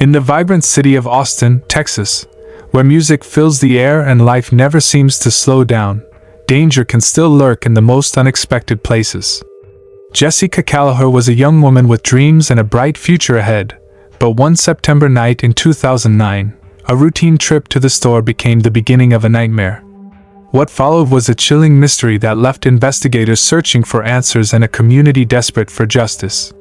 In the vibrant city of Austin, Texas, where music fills the air and life never seems to slow down, danger can still lurk in the most unexpected places. Jessica Callagher was a young woman with dreams and a bright future ahead, but one September night in 2009, a routine trip to the store became the beginning of a nightmare. What followed was a chilling mystery that left investigators searching for answers and a community desperate for justice.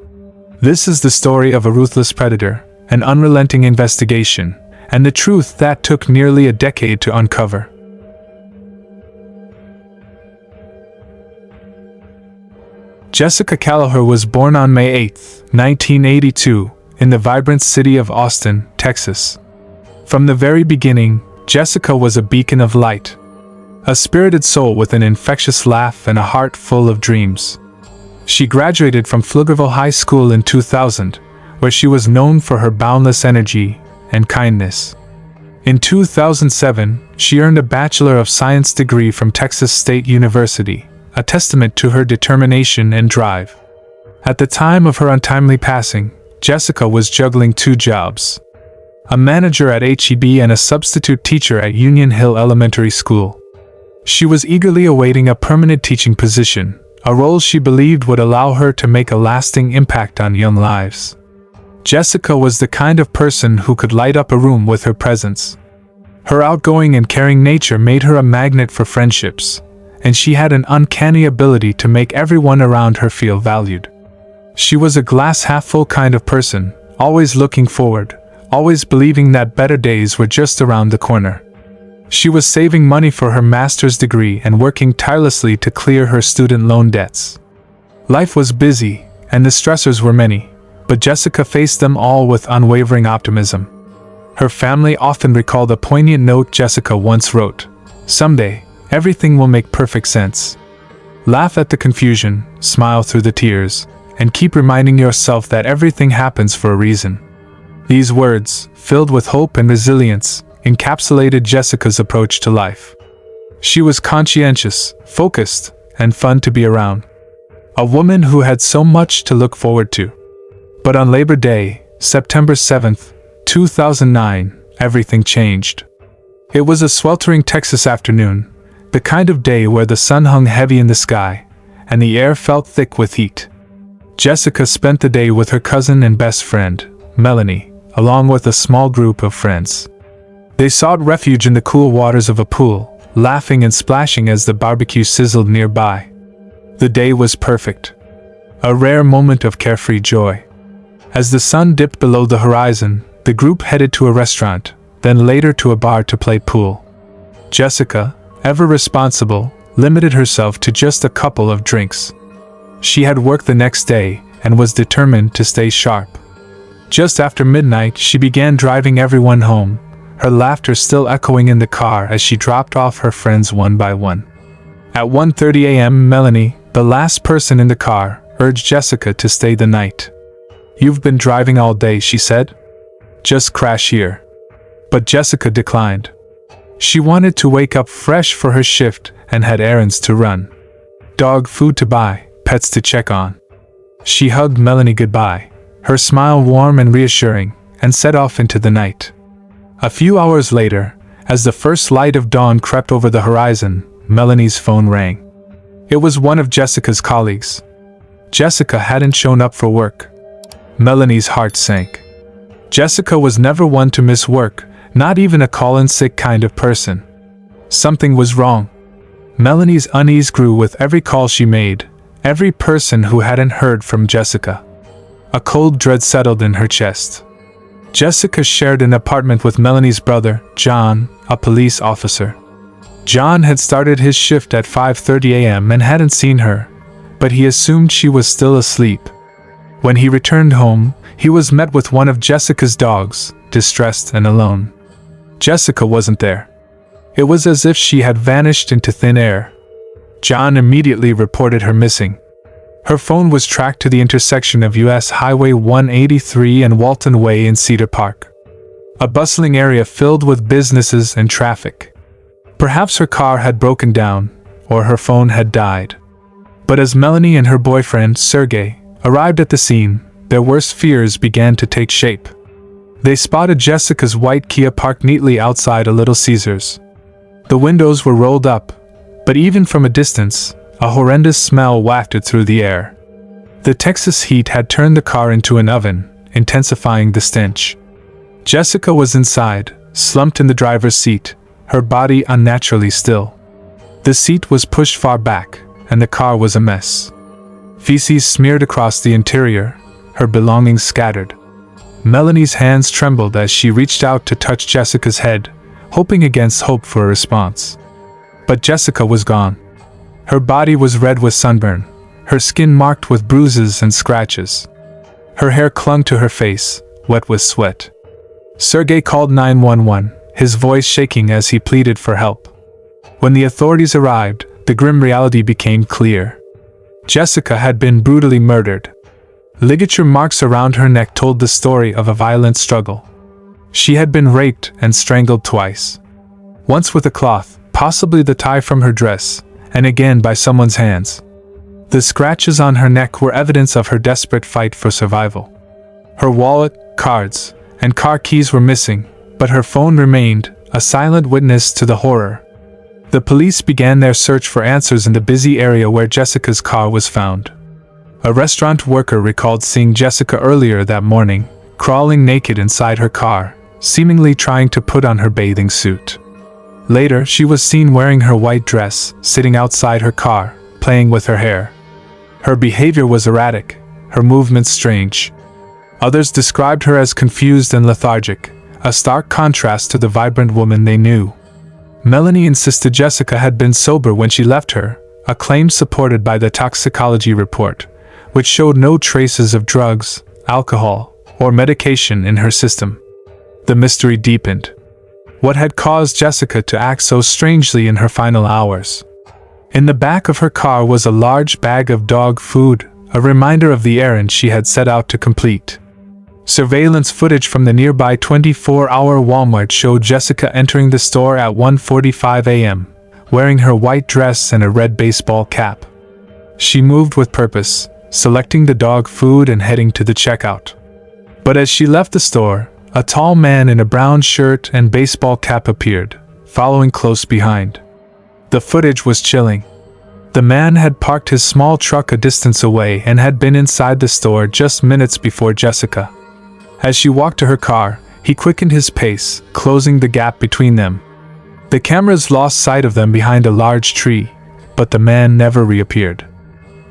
This is the story of a ruthless predator, an unrelenting investigation, and the truth that took nearly a decade to uncover. Jessica Callagher was born on May 8, 1982, in the vibrant city of Austin, Texas. From the very beginning, Jessica was a beacon of light. A spirited soul with an infectious laugh and a heart full of dreams. She graduated from Pflugerville High School in 2000, where she was known for her boundless energy and kindness. In 2007, she earned a Bachelor of Science degree from Texas State University, a testament to her determination and drive. At the time of her untimely passing, Jessica was juggling 2 jobs: a manager at H-E-B and a substitute teacher at Union Hill Elementary School. She was eagerly awaiting a permanent teaching position, a role she believed would allow her to make a lasting impact on young lives. Jessica was the kind of person who could light up a room with her presence. Her outgoing and caring nature made her a magnet for friendships, and she had an uncanny ability to make everyone around her feel valued. She was a glass-half-full kind of person, always looking forward, always believing that better days were just around the corner. She was saving money for her master's degree and working tirelessly to clear her student loan debts. Life was busy, and the stressors were many, but Jessica faced them all with unwavering optimism. Her family often recalled a poignant note Jessica once wrote: "Someday, everything will make perfect sense. Laugh at the confusion, smile through the tears, and keep reminding yourself that everything happens for a reason." These words, filled with hope and resilience, encapsulated Jessica's approach to life. She was conscientious, focused, and fun to be around. A woman who had so much to look forward to. But on Labor Day, September 7, 2009, everything changed. It was a sweltering Texas afternoon, the kind of day where the sun hung heavy in the sky, and the air felt thick with heat. Jessica spent the day with her cousin and best friend, Melanie, along with a small group of friends. They sought refuge in the cool waters of a pool, laughing and splashing as the barbecue sizzled nearby. The day was perfect. A rare moment of carefree joy. As the sun dipped below the horizon, the group headed to a restaurant, then later to a bar to play pool. Jessica, ever responsible, limited herself to just a couple of drinks. She had work the next day and was determined to stay sharp. Just after midnight, she began driving everyone home, her laughter still echoing in the car as she dropped off her friends one by one. At 1:30 a.m., Melanie, the last person in the car, urged Jessica to stay the night. "You've been driving all day," she said. "Just crash here." But Jessica declined. She wanted to wake up fresh for her shift and had errands to run. Dog food to buy, pets to check on. She hugged Melanie goodbye, her smile warm and reassuring, and set off into the night. A few hours later, as the first light of dawn crept over the horizon, Melanie's phone rang. It was one of Jessica's colleagues. Jessica hadn't shown up for work. Melanie's heart sank. Jessica was never one to miss work, not even a call-in sick kind of person. Something was wrong. Melanie's unease grew with every call she made, every person who hadn't heard from Jessica. A cold dread settled in her chest. Jessica shared an apartment with Melanie's brother, John, a police officer. John had started his shift at 5:30 a.m. and hadn't seen her, but he assumed she was still asleep. When he returned home, he was met with one of Jessica's dogs, distressed and alone. Jessica wasn't there. It was as if she had vanished into thin air. John immediately reported her missing. Her phone was tracked to the intersection of US Highway 183 and Walton Way in Cedar Park, a bustling area filled with businesses and traffic. Perhaps her car had broken down, or her phone had died. But as Melanie and her boyfriend, Sergey, arrived at the scene, their worst fears began to take shape. They spotted Jessica's white Kia parked neatly outside a Little Caesars. The windows were rolled up, but even from a distance, a horrendous smell wafted through the air. The Texas heat had turned the car into an oven, intensifying the stench. Jessica was inside, slumped in the driver's seat, her body unnaturally still. The seat was pushed far back, and the car was a mess. Feces smeared across the interior, her belongings scattered. Melanie's hands trembled as she reached out to touch Jessica's head, hoping against hope for a response. But Jessica was gone. Her body was red with sunburn, her skin marked with bruises and scratches. Her hair clung to her face, wet with sweat. Sergei called 911, his voice shaking as he pleaded for help. When the authorities arrived, the grim reality became clear. Jessica had been brutally murdered. Ligature marks around her neck told the story of a violent struggle. She had been raped and strangled twice. Once with a cloth, possibly the tie from her dress, and again by someone's hands. The scratches on her neck were evidence of her desperate fight for survival. Her wallet, cards, and car keys were missing, but her phone remained, a silent witness to the horror. The police began their search for answers in the busy area where Jessica's car was found. A restaurant worker recalled seeing Jessica earlier that morning, crawling naked inside her car, seemingly trying to put on her bathing suit. Later, she was seen wearing her white dress, sitting outside her car, playing with her hair. Her behavior was erratic, her movements strange. Others described her as confused and lethargic, a stark contrast to the vibrant woman they knew. Melanie insisted Jessica had been sober when she left her, a claim supported by the toxicology report, which showed no traces of drugs, alcohol, or medication in her system. The mystery deepened. What had caused Jessica to act so strangely in her final hours? In the back of her car was a large bag of dog food, a reminder of the errand she had set out to complete. Surveillance footage from the nearby 24-hour Walmart showed Jessica entering the store at 1:45 a.m., wearing her white dress and a red baseball cap. She moved with purpose, selecting the dog food and heading to the checkout. But as she left the store, a tall man in a brown shirt and baseball cap appeared, following close behind. The footage was chilling. The man had parked his small truck a distance away and had been inside the store just minutes before Jessica. As she walked to her car, he quickened his pace, closing the gap between them. The cameras lost sight of them behind a large tree, but the man never reappeared.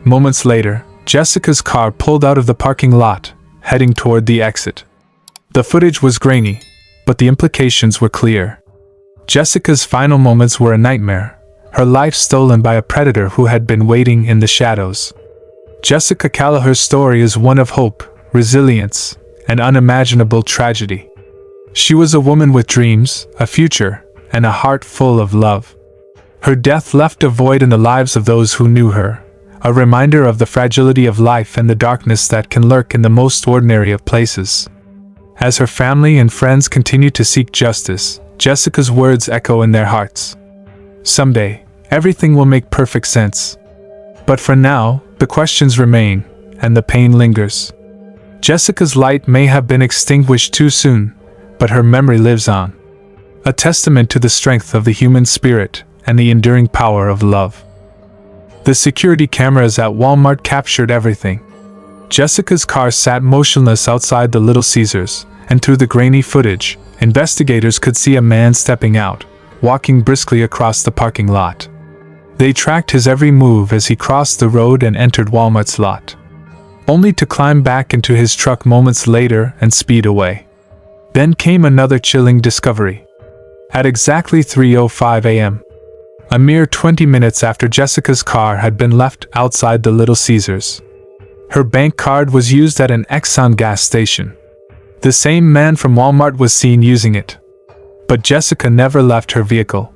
Moments later, Jessica's car pulled out of the parking lot, heading toward the exit. The footage was grainy, but the implications were clear. Jessica's final moments were a nightmare, her life stolen by a predator who had been waiting in the shadows. Jessica Callagher's story is one of hope, resilience, and unimaginable tragedy. She was a woman with dreams, a future, and a heart full of love. Her death left a void in the lives of those who knew her, a reminder of the fragility of life and the darkness that can lurk in the most ordinary of places. As her family and friends continue to seek justice, Jessica's words echo in their hearts. Someday, everything will make perfect sense. But for now, the questions remain, and the pain lingers. Jessica's light may have been extinguished too soon, but her memory lives on. A testament to the strength of the human spirit and the enduring power of love. The security cameras at Walmart captured everything. Jessica's car sat motionless outside the Little Caesars, and through the grainy footage, investigators could see a man stepping out, walking briskly across the parking lot. They tracked his every move as he crossed the road and entered Walmart's lot, only to climb back into his truck moments later and speed away. Then came another chilling discovery. At exactly 3:05 a.m., a mere 20 minutes after Jessica's car had been left outside the Little Caesars, her bank card was used at an Exxon gas station. The same man from Walmart was seen using it. But Jessica never left her vehicle.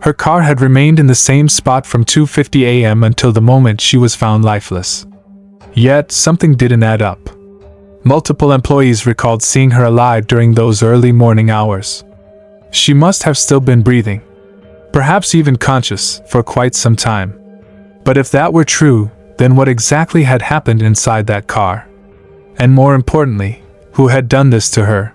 Her car had remained in the same spot from 2:50 a.m. until the moment she was found lifeless. Yet, something didn't add up. Multiple employees recalled seeing her alive during those early morning hours. She must have still been breathing, perhaps even conscious, for quite some time. But if that were true, then what exactly had happened inside that car? And more importantly, who had done this to her?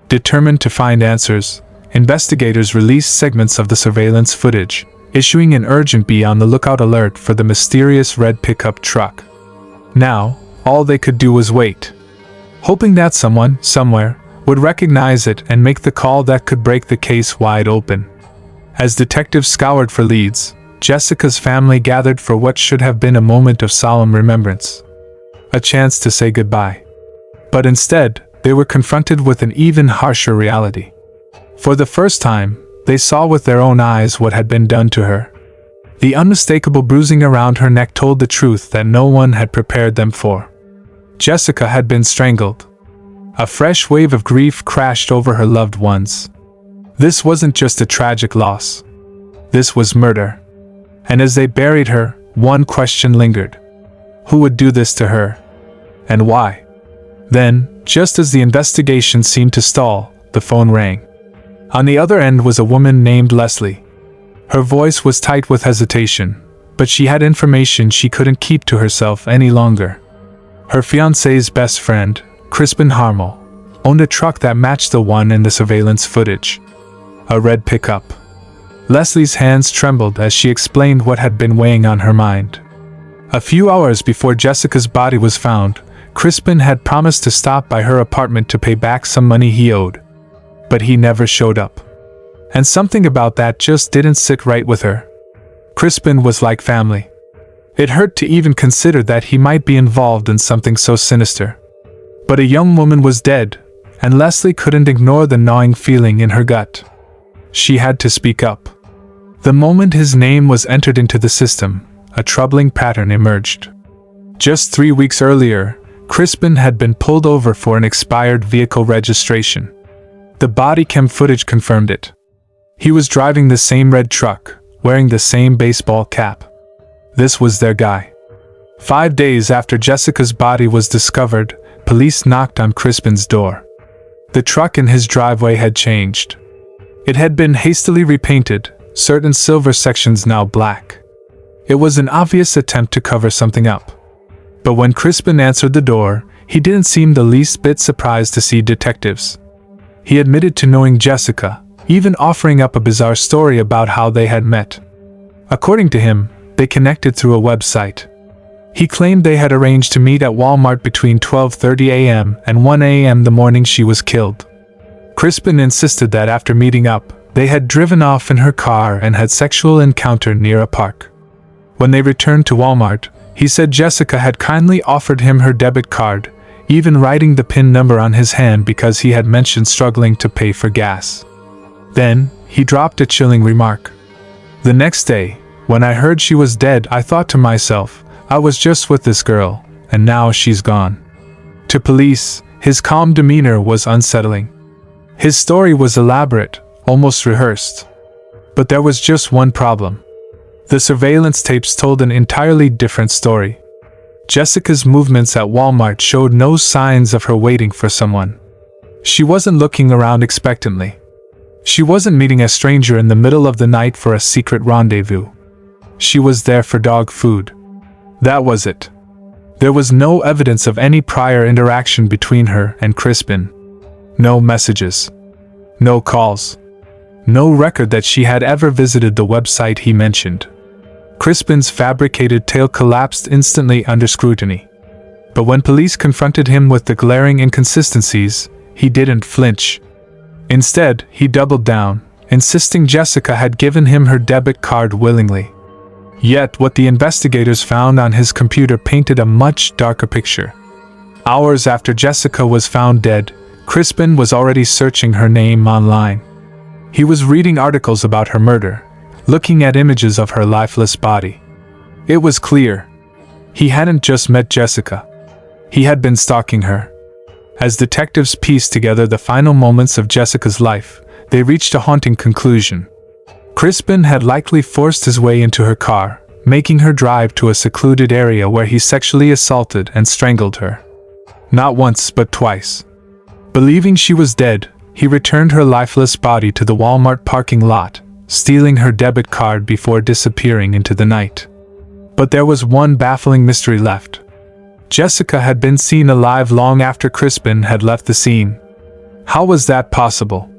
Determined to find answers, investigators released segments of the surveillance footage, issuing an urgent be on the lookout alert for the mysterious red pickup truck. Now, all they could do was wait, hoping that someone, somewhere, would recognize it and make the call that could break the case wide open. As detectives scoured for leads, Jessica's family gathered for what should have been a moment of solemn remembrance. A chance to say goodbye. But instead, they were confronted with an even harsher reality. For the first time, they saw with their own eyes what had been done to her. The unmistakable bruising around her neck told the truth that no one had prepared them for. Jessica had been strangled. A fresh wave of grief crashed over her loved ones. This wasn't just a tragic loss. This was murder. And as they buried her, one question lingered. Who would do this to her? And why? Then, just as the investigation seemed to stall, the phone rang. On the other end was a woman named Leslie. Her voice was tight with hesitation, but she had information she couldn't keep to herself any longer. Her fiancé's best friend, Crispin Harmel, owned a truck that matched the one in the surveillance footage. A red pickup. Leslie's hands trembled as she explained what had been weighing on her mind. A few hours before Jessica's body was found, Crispin had promised to stop by her apartment to pay back some money he owed. But he never showed up. And something about that just didn't sit right with her. Crispin was like family. It hurt to even consider that he might be involved in something so sinister. But a young woman was dead, and Leslie couldn't ignore the gnawing feeling in her gut. She had to speak up. The moment his name was entered into the system, a troubling pattern emerged. Just 3 weeks earlier, Crispin had been pulled over for an expired vehicle registration. The body cam footage confirmed it. He was driving the same red truck, wearing the same baseball cap. This was their guy. 5 days after Jessica's body was discovered, police knocked on Crispin's door. The truck in his driveway had changed. It had been hastily repainted, certain silver sections now black. It was an obvious attempt to cover something up. But when Crispin answered the door, he didn't seem the least bit surprised to see detectives. He admitted to knowing Jessica, even offering up a bizarre story about how they had met. According to him, they connected through a website. He claimed they had arranged to meet at Walmart between 12:30 a.m. and 1 a.m. the morning she was killed. Crispin insisted that after meeting up, they had driven off in her car and had sexual encounter near a park. When they returned to Walmart, he said Jessica had kindly offered him her debit card, even writing the PIN number on his hand because he had mentioned struggling to pay for gas. Then, he dropped a chilling remark. The next day, when I heard she was dead, I thought to myself, I was just with this girl, and now she's gone. To police, his calm demeanor was unsettling. His story was elaborate, almost rehearsed. But there was just one problem. The surveillance tapes told an entirely different story. Jessica's movements at Walmart showed no signs of her waiting for someone. She wasn't looking around expectantly. She wasn't meeting a stranger in the middle of the night for a secret rendezvous. She was there for dog food. That was it. There was no evidence of any prior interaction between her and Crispin. No messages. No calls. No record that she had ever visited the website he mentioned. Crispin's fabricated tale collapsed instantly under scrutiny. But when police confronted him with the glaring inconsistencies, he didn't flinch. Instead, he doubled down, insisting Jessica had given him her debit card willingly. Yet what the investigators found on his computer painted a much darker picture. Hours after Jessica was found dead, Crispin was already searching her name online. He was reading articles about her murder, looking at images of her lifeless body. It was clear. He hadn't just met Jessica. He had been stalking her. As detectives pieced together the final moments of Jessica's life, they reached a haunting conclusion. Crispin had likely forced his way into her car, making her drive to a secluded area where he sexually assaulted and strangled her. Not once, but twice. Believing she was dead, he returned her lifeless body to the Walmart parking lot, stealing her debit card before disappearing into the night. But there was one baffling mystery left. Jessica had been seen alive long after Crispin had left the scene. How was that possible?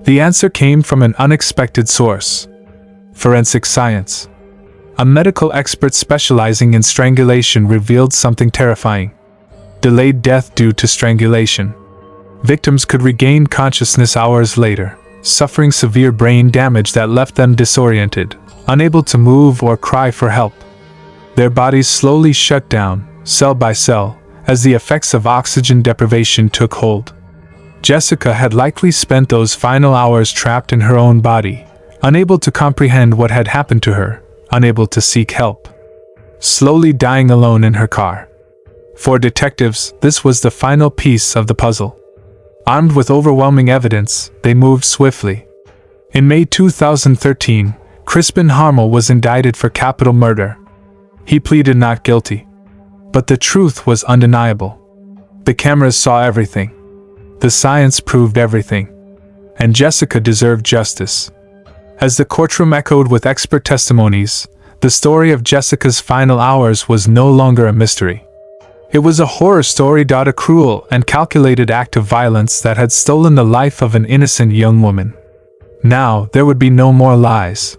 The answer came from an unexpected source: forensic science. A medical expert specializing in strangulation revealed something terrifying: delayed death due to strangulation. Victims could regain consciousness hours later, suffering severe brain damage that left them disoriented, unable to move or cry for help. Their bodies slowly shut down, cell by cell, as the effects of oxygen deprivation took hold. Jessica had likely spent those final hours trapped in her own body, unable to comprehend what had happened to her, unable to seek help. Slowly dying alone in her car. For detectives, this was the final piece of the puzzle. Armed with overwhelming evidence, they moved swiftly. In May 2013, Crispin Harmel was indicted for capital murder. He pleaded not guilty. But the truth was undeniable. The cameras saw everything. The science proved everything. And Jessica deserved justice. As the courtroom echoed with expert testimonies, the story of Jessica's final hours was no longer a mystery. It was a horror story, a cruel and calculated act of violence that had stolen the life of an innocent young woman. Now, there would be no more lies.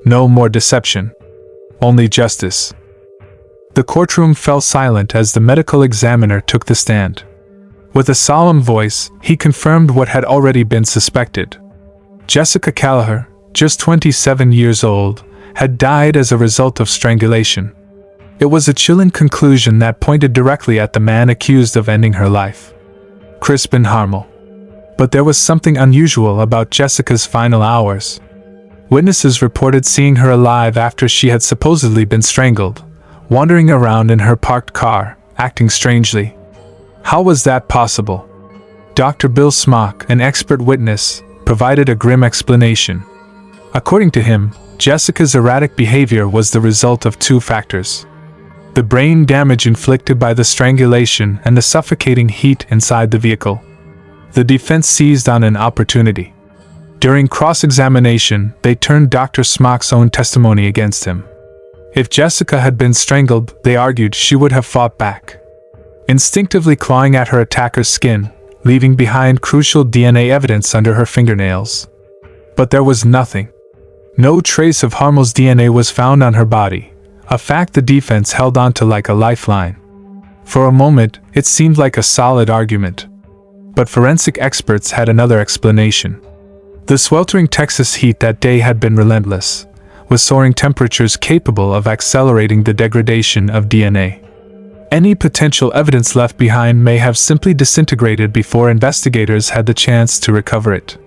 No more deception. Only justice. The courtroom fell silent as the medical examiner took the stand. With a solemn voice, he confirmed what had already been suspected. Jessica Callagher, just 27 years old, had died as a result of strangulation. It was a chilling conclusion that pointed directly at the man accused of ending her life: Crispin Harmel. But there was something unusual about Jessica's final hours. Witnesses reported seeing her alive after she had supposedly been strangled, wandering around in her parked car, acting strangely. How was that possible? Dr. Bill Smock, an expert witness, provided a grim explanation. According to him, Jessica's erratic behavior was the result of two factors: the brain damage inflicted by the strangulation and the suffocating heat inside the vehicle. The defense seized on an opportunity. During cross-examination, they turned Dr. Smock's own testimony against him. If Jessica had been strangled, they argued, she would have fought back, instinctively clawing at her attacker's skin, leaving behind crucial DNA evidence under her fingernails. But there was nothing. No trace of Harmel's DNA was found on her body, a fact the defense held onto like a lifeline. For a moment, it seemed like a solid argument. But forensic experts had another explanation. The sweltering Texas heat that day had been relentless, with soaring temperatures capable of accelerating the degradation of DNA. Any potential evidence left behind may have simply disintegrated before investigators had the chance to recover it.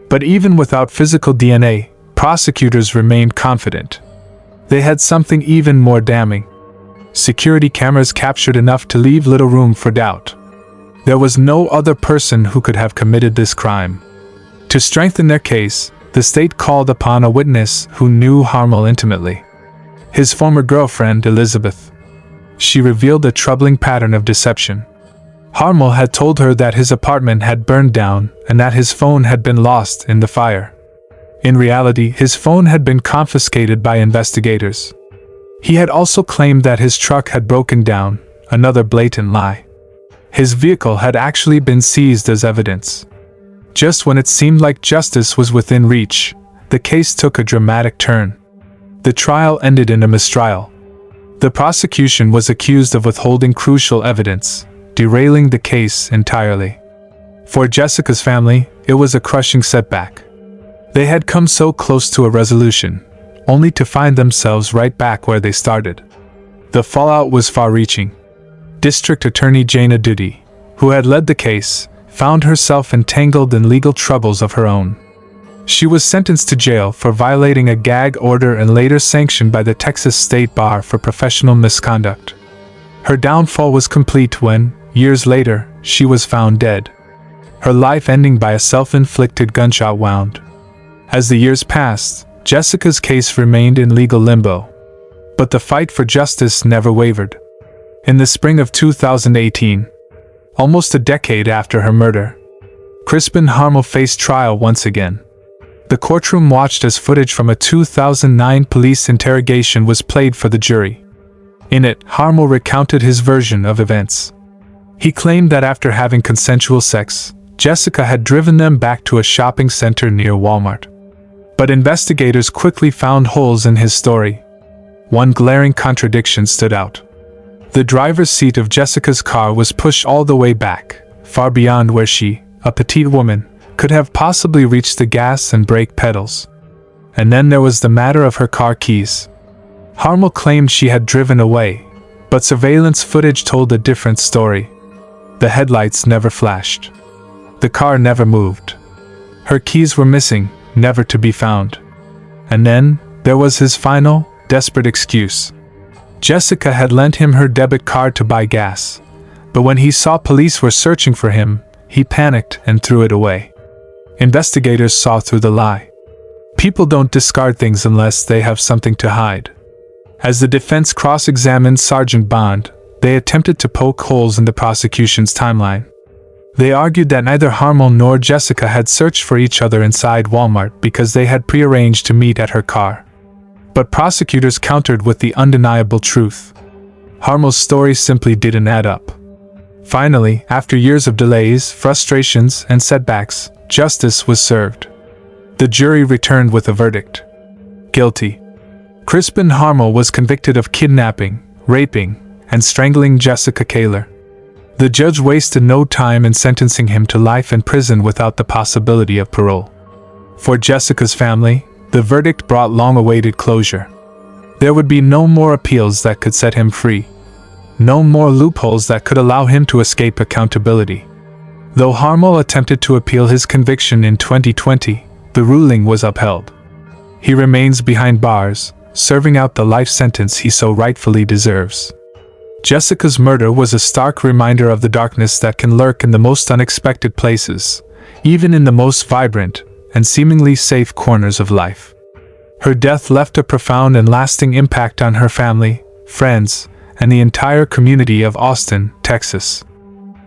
But even without physical DNA, prosecutors remained confident. They had something even more damning. Security cameras captured enough to leave little room for doubt. There was no other person who could have committed this crime. To strengthen their case, the state called upon a witness who knew Harmel intimately: his former girlfriend, Elizabeth. She revealed a troubling pattern of deception. Harmel had told her that his apartment had burned down and that his phone had been lost in the fire. In reality, his phone had been confiscated by investigators. He had also claimed that his truck had broken down, another blatant lie. His vehicle had actually been seized as evidence. Just when it seemed like justice was within reach, the case took a dramatic turn. The trial ended in a mistrial. The prosecution was accused of withholding crucial evidence, derailing the case entirely. For Jessica's family, it was a crushing setback. They had come so close to a resolution, only to find themselves right back where they started. The fallout was far-reaching. District Attorney Jana Duty, who had led the case, found herself entangled in legal troubles of her own. She was sentenced to jail for violating a gag order and later sanctioned by the Texas State Bar for professional misconduct. Her downfall was complete when, years later, she was found dead, her life ending by a self-inflicted gunshot wound. As the years passed, Jessica's case remained in legal limbo. But the fight for justice never wavered. In the spring of 2018, almost a decade after her murder, Crispin Harmel faced trial once again. The courtroom watched as footage from a 2009 police interrogation was played for the jury. In it, Harmel recounted his version of events. He claimed that after having consensual sex, Jessica had driven them back to a shopping center near Walmart. But investigators quickly found holes in his story. One glaring contradiction stood out. The driver's seat of Jessica's car was pushed all the way back, far beyond where she, a petite woman, could have possibly reached the gas and brake pedals. And then there was the matter of her car keys. Harmel claimed she had driven away, but surveillance footage told a different story. The headlights never flashed. The car never moved. Her keys were missing, never to be found. And then, there was his final, desperate excuse. Jessica had lent him her debit card to buy gas, but when he saw police were searching for him, he panicked and threw it away. Investigators saw through the lie. People don't discard things unless they have something to hide. As the defense cross-examined Sergeant Bond, they attempted to poke holes in the prosecution's timeline. They argued that neither Harmel nor Jessica had searched for each other inside Walmart because they had prearranged to meet at her car. But prosecutors countered with the undeniable truth. Harmel's story simply didn't add up. Finally, after years of delays, frustrations, and setbacks, justice was served. The jury returned with a verdict. Guilty. Crispin Harmel was convicted of kidnapping, raping, and strangling Jessica Kaler. The judge wasted no time in sentencing him to life in prison without the possibility of parole. For Jessica's family, the verdict brought long-awaited closure. There would be no more appeals that could set him free. No more loopholes that could allow him to escape accountability. Though Harmel attempted to appeal his conviction in 2020, the ruling was upheld. He remains behind bars, serving out the life sentence he so rightfully deserves. Jessica's murder was a stark reminder of the darkness that can lurk in the most unexpected places, even in the most vibrant and seemingly safe corners of life. Her death left a profound and lasting impact on her family, friends, and the entire community of Austin, Texas.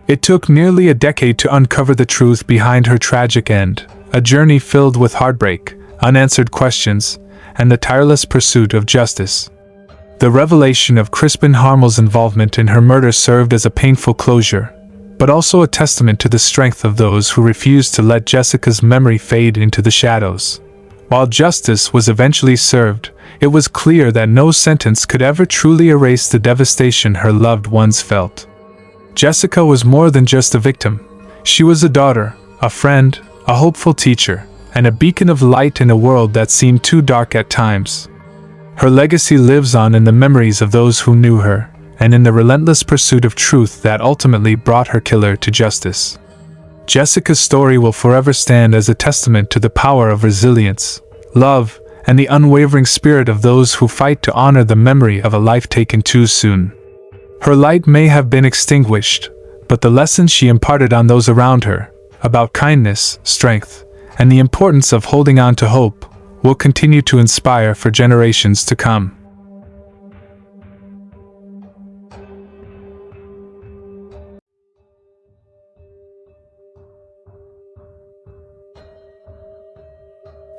It took nearly a decade to uncover the truth behind her tragic end, a journey filled with heartbreak, unanswered questions, and the tireless pursuit of justice. The revelation of Crispin Harmel's involvement in her murder served as a painful closure, but also a testament to the strength of those who refused to let Jessica's memory fade into the shadows. While justice was eventually served, it was clear that no sentence could ever truly erase the devastation her loved ones felt. Jessica was more than just a victim. She was a daughter, a friend, a hopeful teacher, and a beacon of light in a world that seemed too dark at times. Her legacy lives on in the memories of those who knew her, and in the relentless pursuit of truth that ultimately brought her killer to justice. Jessica's story will forever stand as a testament to the power of resilience, love, and the unwavering spirit of those who fight to honor the memory of a life taken too soon. Her light may have been extinguished, but the lessons she imparted on those around her, about kindness, strength, and the importance of holding on to hope, will continue to inspire for generations to come.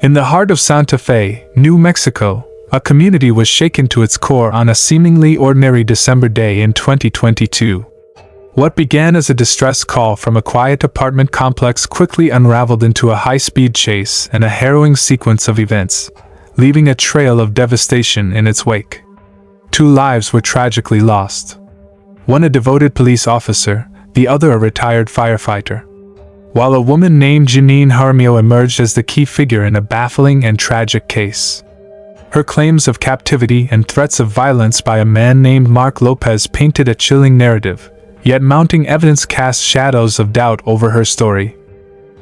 In the heart of Santa Fe, New Mexico, a community was shaken to its core on a seemingly ordinary December day in 2022. What began as a distress call from a quiet apartment complex quickly unraveled into a high-speed chase and a harrowing sequence of events, leaving a trail of devastation in its wake. 2 lives were tragically lost. One a devoted police officer, the other a retired firefighter. While a woman named Janine Jaramillo emerged as the key figure in a baffling and tragic case. Her claims of captivity and threats of violence by a man named Mark Lopez painted a chilling narrative, yet mounting evidence cast shadows of doubt over her story.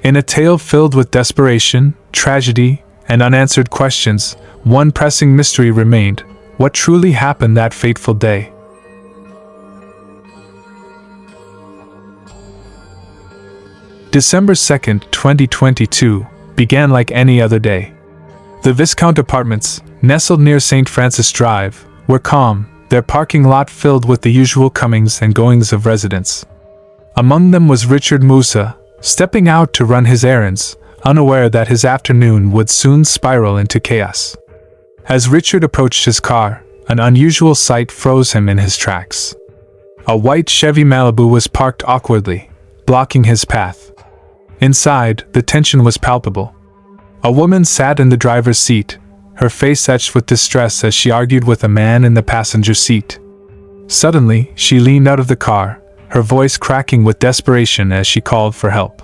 In a tale filled with desperation, tragedy, and unanswered questions, one pressing mystery remained: what truly happened that fateful day? December 2nd, 2022, began like any other day. The Viscount Apartments, nestled near St. Francis Drive, were calm, their parking lot filled with the usual comings and goings of residents. Among them was Richard Musa, stepping out to run his errands, unaware that his afternoon would soon spiral into chaos. As Richard approached his car, an unusual sight froze him in his tracks. A white Chevy Malibu was parked awkwardly, blocking his path. Inside, the tension was palpable. A woman sat in the driver's seat, her face etched with distress as she argued with a man in the passenger seat. Suddenly, she leaned out of the car, her voice cracking with desperation as she called for help.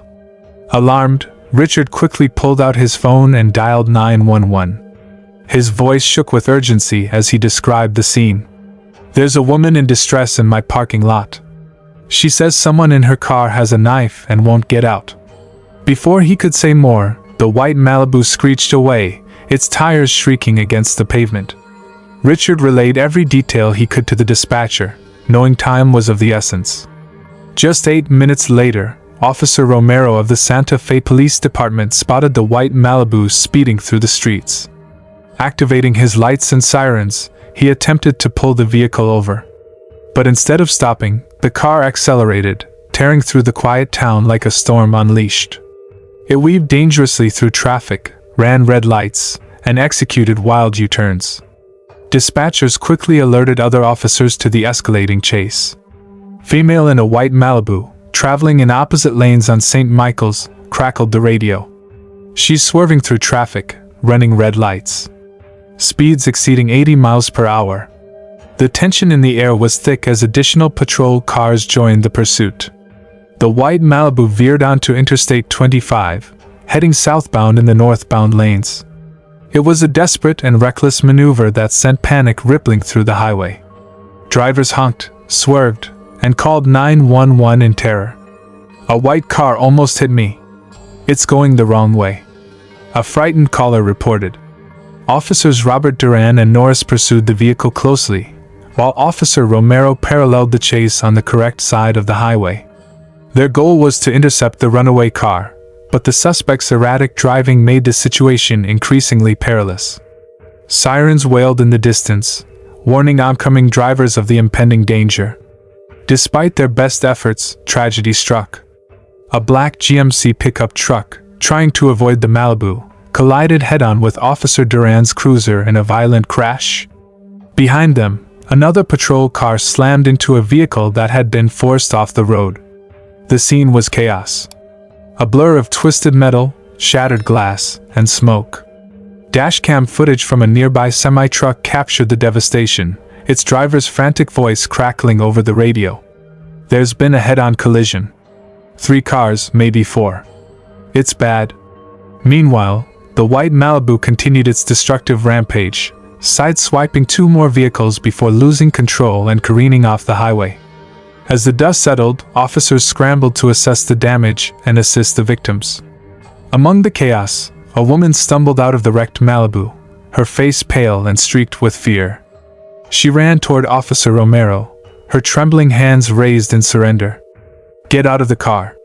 Alarmed, Richard quickly pulled out his phone and dialed 911. His voice shook with urgency as he described the scene. "There's a woman in distress in my parking lot. She says someone in her car has a knife and won't get out." Before he could say more, the white Malibu screeched away, its tires shrieking against the pavement. Richard relayed every detail he could to the dispatcher, knowing time was of the essence. Just 8 minutes later, Officer Romero of the Santa Fe Police Department spotted the white Malibu speeding through the streets. Activating his lights and sirens, he attempted to pull the vehicle over. But instead of stopping, the car accelerated, tearing through the quiet town like a storm unleashed. It weaved dangerously through traffic, ran red lights, and executed wild U-turns. Dispatchers quickly alerted other officers to the escalating chase. "Female in a white Malibu, traveling in opposite lanes on St. Michael's," crackled the radio. "She's swerving through traffic, running red lights. Speeds exceeding 80 miles per hour." The tension in the air was thick as additional patrol cars joined the pursuit. The white Malibu veered onto Interstate 25, heading southbound in the northbound lanes. It was a desperate and reckless maneuver that sent panic rippling through the highway. Drivers honked, swerved, and called 911 in terror. "A white car almost hit me. It's going the wrong way," a frightened caller reported. Officers Robert Duran and Norris pursued the vehicle closely, while Officer Romero paralleled the chase on the correct side of the highway. Their goal was to intercept the runaway car, but the suspect's erratic driving made the situation increasingly perilous. Sirens wailed in the distance, warning oncoming drivers of the impending danger. Despite their best efforts, tragedy struck. A black GMC pickup truck, trying to avoid the Malibu, collided head-on with Officer Duran's cruiser in a violent crash. Behind them, another patrol car slammed into a vehicle that had been forced off the road. The scene was chaos. A blur of twisted metal, shattered glass, and smoke. Dashcam footage from a nearby semi-truck captured the devastation, its driver's frantic voice crackling over the radio. "There's been a head-on collision. 3 cars, maybe 4. It's bad." Meanwhile, the white Malibu continued its destructive rampage, sideswiping 2 more vehicles before losing control and careening off the highway. As the dust settled, officers scrambled to assess the damage and assist the victims. Among the chaos, a woman stumbled out of the wrecked Malibu, her face pale and streaked with fear. She ran toward Officer Romero, her trembling hands raised in surrender. "Get out of the car.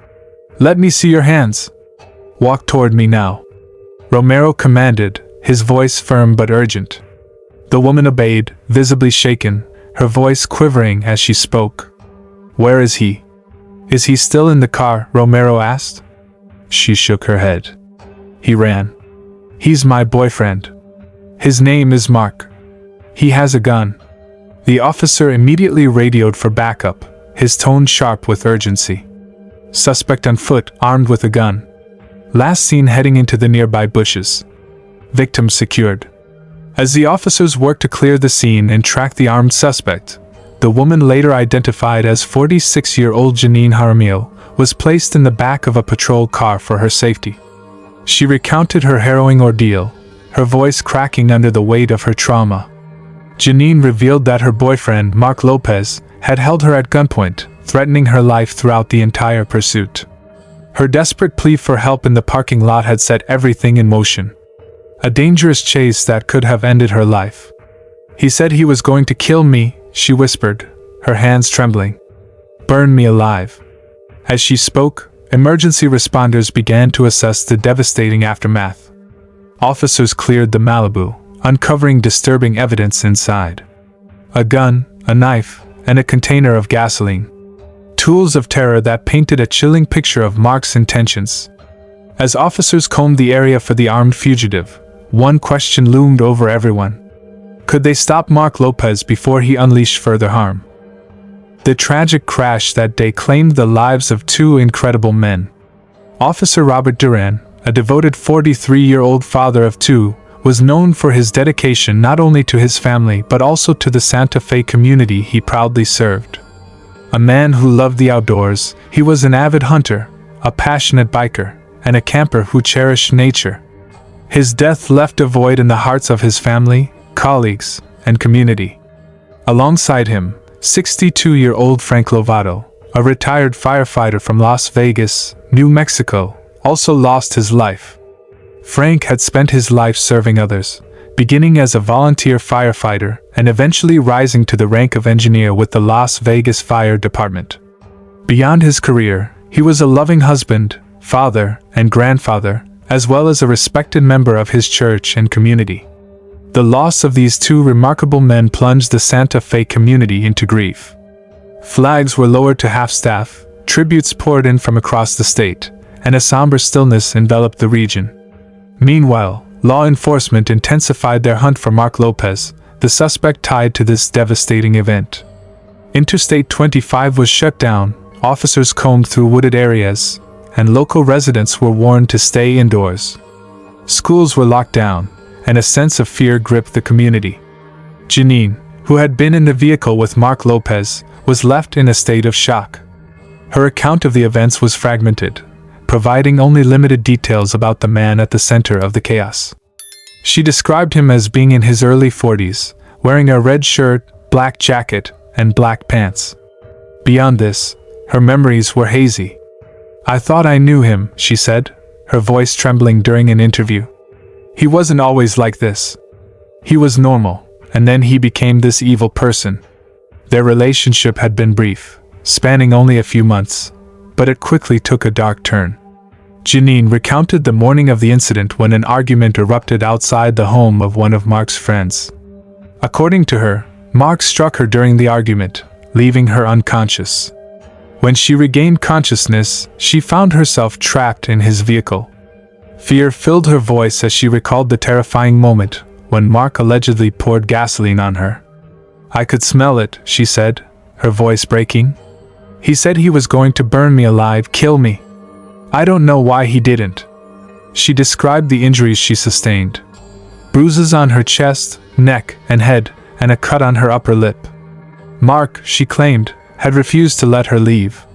Let me see your hands. Walk toward me now," Romero commanded, his voice firm but urgent. The woman obeyed, visibly shaken, her voice quivering as she spoke. "Where is he? Is he still in the car?" Romero asked. She shook her head. "He ran. He's my boyfriend. His name is Mark. He has a gun." The officer immediately radioed for backup, his tone sharp with urgency. "Suspect on foot, armed with a gun. Last seen heading into the nearby bushes. Victim secured." As the officers worked to clear the scene and track the armed suspect, the woman, later identified as 46-year-old Janine Jaramillo, was placed in the back of a patrol car for her safety. She recounted her harrowing ordeal, her voice cracking under the weight of her trauma. Janine revealed that her boyfriend, Mark Lopez, had held her at gunpoint, threatening her life throughout the entire pursuit. Her desperate plea for help in the parking lot had set everything in motion. A dangerous chase that could have ended her life. "He said he was going to kill me," she whispered, her hands trembling. "Burn me alive." As she spoke, emergency responders began to assess the devastating aftermath. Officers cleared the Malibu, uncovering disturbing evidence inside. A gun, a knife, and a container of gasoline. Tools of terror that painted a chilling picture of Mark's intentions. As officers combed the area for the armed fugitive, one question loomed over everyone. Could they stop Mark Lopez before he unleashed further harm? The tragic crash that day claimed the lives of 2 incredible men. Officer Robert Duran, a devoted 43-year-old father of two, was known for his dedication not only to his family but also to the Santa Fe community he proudly served. A man who loved the outdoors, he was an avid hunter, a passionate biker, and a camper who cherished nature. His death left a void in the hearts of his family, colleagues, and community. Alongside him, 62-year-old Frank Lovato, a retired firefighter from Las Vegas, New Mexico, also lost his life. Frank had spent his life serving others, beginning as a volunteer firefighter and eventually rising to the rank of engineer with the Las Vegas Fire Department. Beyond his career, he was a loving husband, father, and grandfather, as well as a respected member of his church and community. The loss of these two remarkable men plunged the Santa Fe community into grief. Flags were lowered to half-staff, tributes poured in from across the state, and a somber stillness enveloped the region. Meanwhile, law enforcement intensified their hunt for Mark Lopez, the suspect tied to this devastating event. Interstate 25 was shut down, officers combed through wooded areas, and local residents were warned to stay indoors. Schools were locked down, and a sense of fear gripped the community. Janine, who had been in the vehicle with Mark Lopez, was left in a state of shock. Her account of the events was fragmented, providing only limited details about the man at the center of the chaos. She described him as being in his early 40s, wearing a red shirt, black jacket, and black pants. Beyond this, her memories were hazy. "I thought I knew him," she said, her voice trembling during an interview. "He wasn't always like this. He was normal, and then he became this evil person." Their relationship had been brief, spanning only a few months, but it quickly took a dark turn. Janine recounted the morning of the incident when an argument erupted outside the home of one of Mark's friends. According to her, Mark struck her during the argument, leaving her unconscious. When she regained consciousness, she found herself trapped in his vehicle. Fear filled her voice as she recalled the terrifying moment when Mark allegedly poured gasoline on her. "I could smell it," she said, her voice breaking. "He said he was going to burn me alive, kill me. I don't know why he didn't." She described the injuries she sustained. Bruises on her chest, neck, and head, and a cut on her upper lip. Mark, she claimed, had refused to let her leave.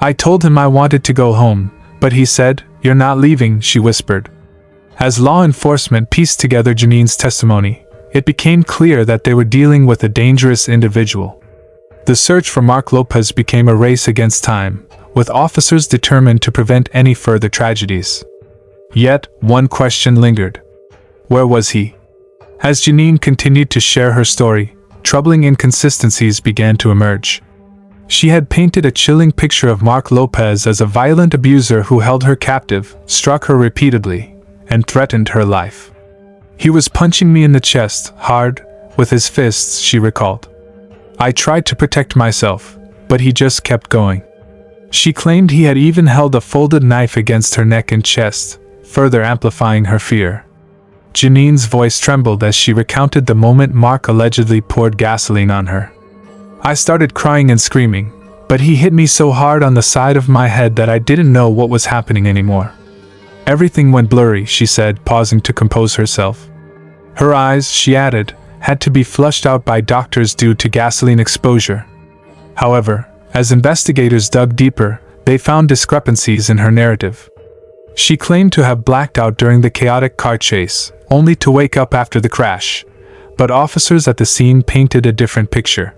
"I told him I wanted to go home, but he said, 'You're not leaving,'" she whispered. As law enforcement pieced together Janine's testimony, it became clear that they were dealing with a dangerous individual. The search for Mark Lopez became a race against time, with officers determined to prevent any further tragedies. Yet, one question lingered. Where was he? As Janine continued to share her story, troubling inconsistencies began to emerge. She had painted a chilling picture of Mark Lopez as a violent abuser who held her captive, struck her repeatedly, and threatened her life. "He was punching me in the chest, hard, with his fists," she recalled. "I tried to protect myself, but he just kept going." She claimed he had even held a folded knife against her neck and chest, further amplifying her fear. Janine's voice trembled as she recounted the moment Mark allegedly poured gasoline on her. "I started crying and screaming, but he hit me so hard on the side of my head that I didn't know what was happening anymore. Everything went blurry," she said, pausing to compose herself. Her eyes, she added, had to be flushed out by doctors due to gasoline exposure. However, as investigators dug deeper, they found discrepancies in her narrative. She claimed to have blacked out during the chaotic car chase, only to wake up after the crash, but officers at the scene painted a different picture.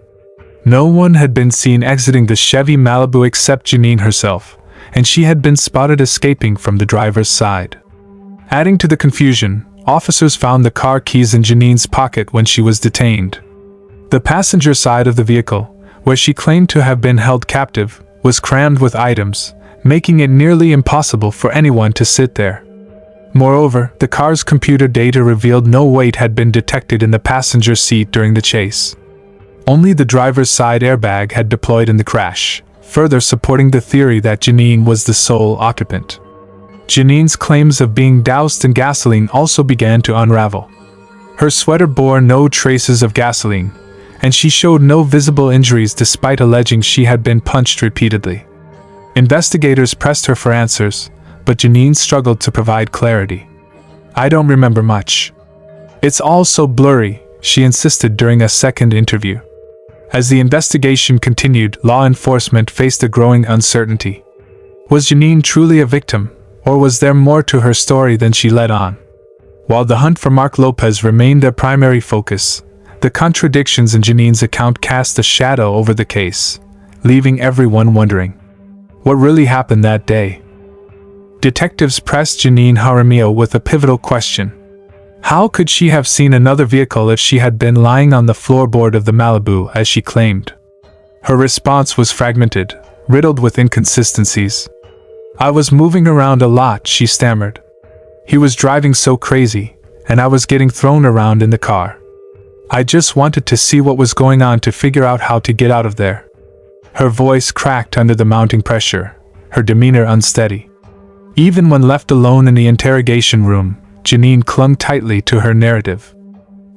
No one had been seen exiting the Chevy Malibu except Janine herself, and she had been spotted escaping from the driver's side. Adding to the confusion, officers found the car keys in Janine's pocket when she was detained. The passenger side of the vehicle, where she claimed to have been held captive, was crammed with items, making it nearly impossible for anyone to sit there. Moreover, the car's computer data revealed no weight had been detected in the passenger seat during the chase. Only the driver's side airbag had deployed in the crash, further supporting the theory that Janine was the sole occupant. Janine's claims of being doused in gasoline also began to unravel. Her sweater bore no traces of gasoline, and she showed no visible injuries despite alleging she had been punched repeatedly. Investigators pressed her for answers, but Janine struggled to provide clarity. "I don't remember much. It's all so blurry," she insisted during a second interview. As the investigation continued, law enforcement faced a growing uncertainty. Was Janine truly a victim, or was there more to her story than she let on? While the hunt for Mark Lopez remained their primary focus, the contradictions in Janine's account cast a shadow over the case, leaving everyone wondering what really happened that day. Detectives pressed Janine Jaramillo with a pivotal question. How could she have seen another vehicle if she had been lying on the floorboard of the Malibu as she claimed? Her response was fragmented, riddled with inconsistencies. "I was moving around a lot," she stammered. "He was driving so crazy, and I was getting thrown around in the car. I just wanted to see what was going on to figure out how to get out of there." Her voice cracked under the mounting pressure, her demeanor unsteady. Even when left alone in the interrogation room, Janine clung tightly to her narrative.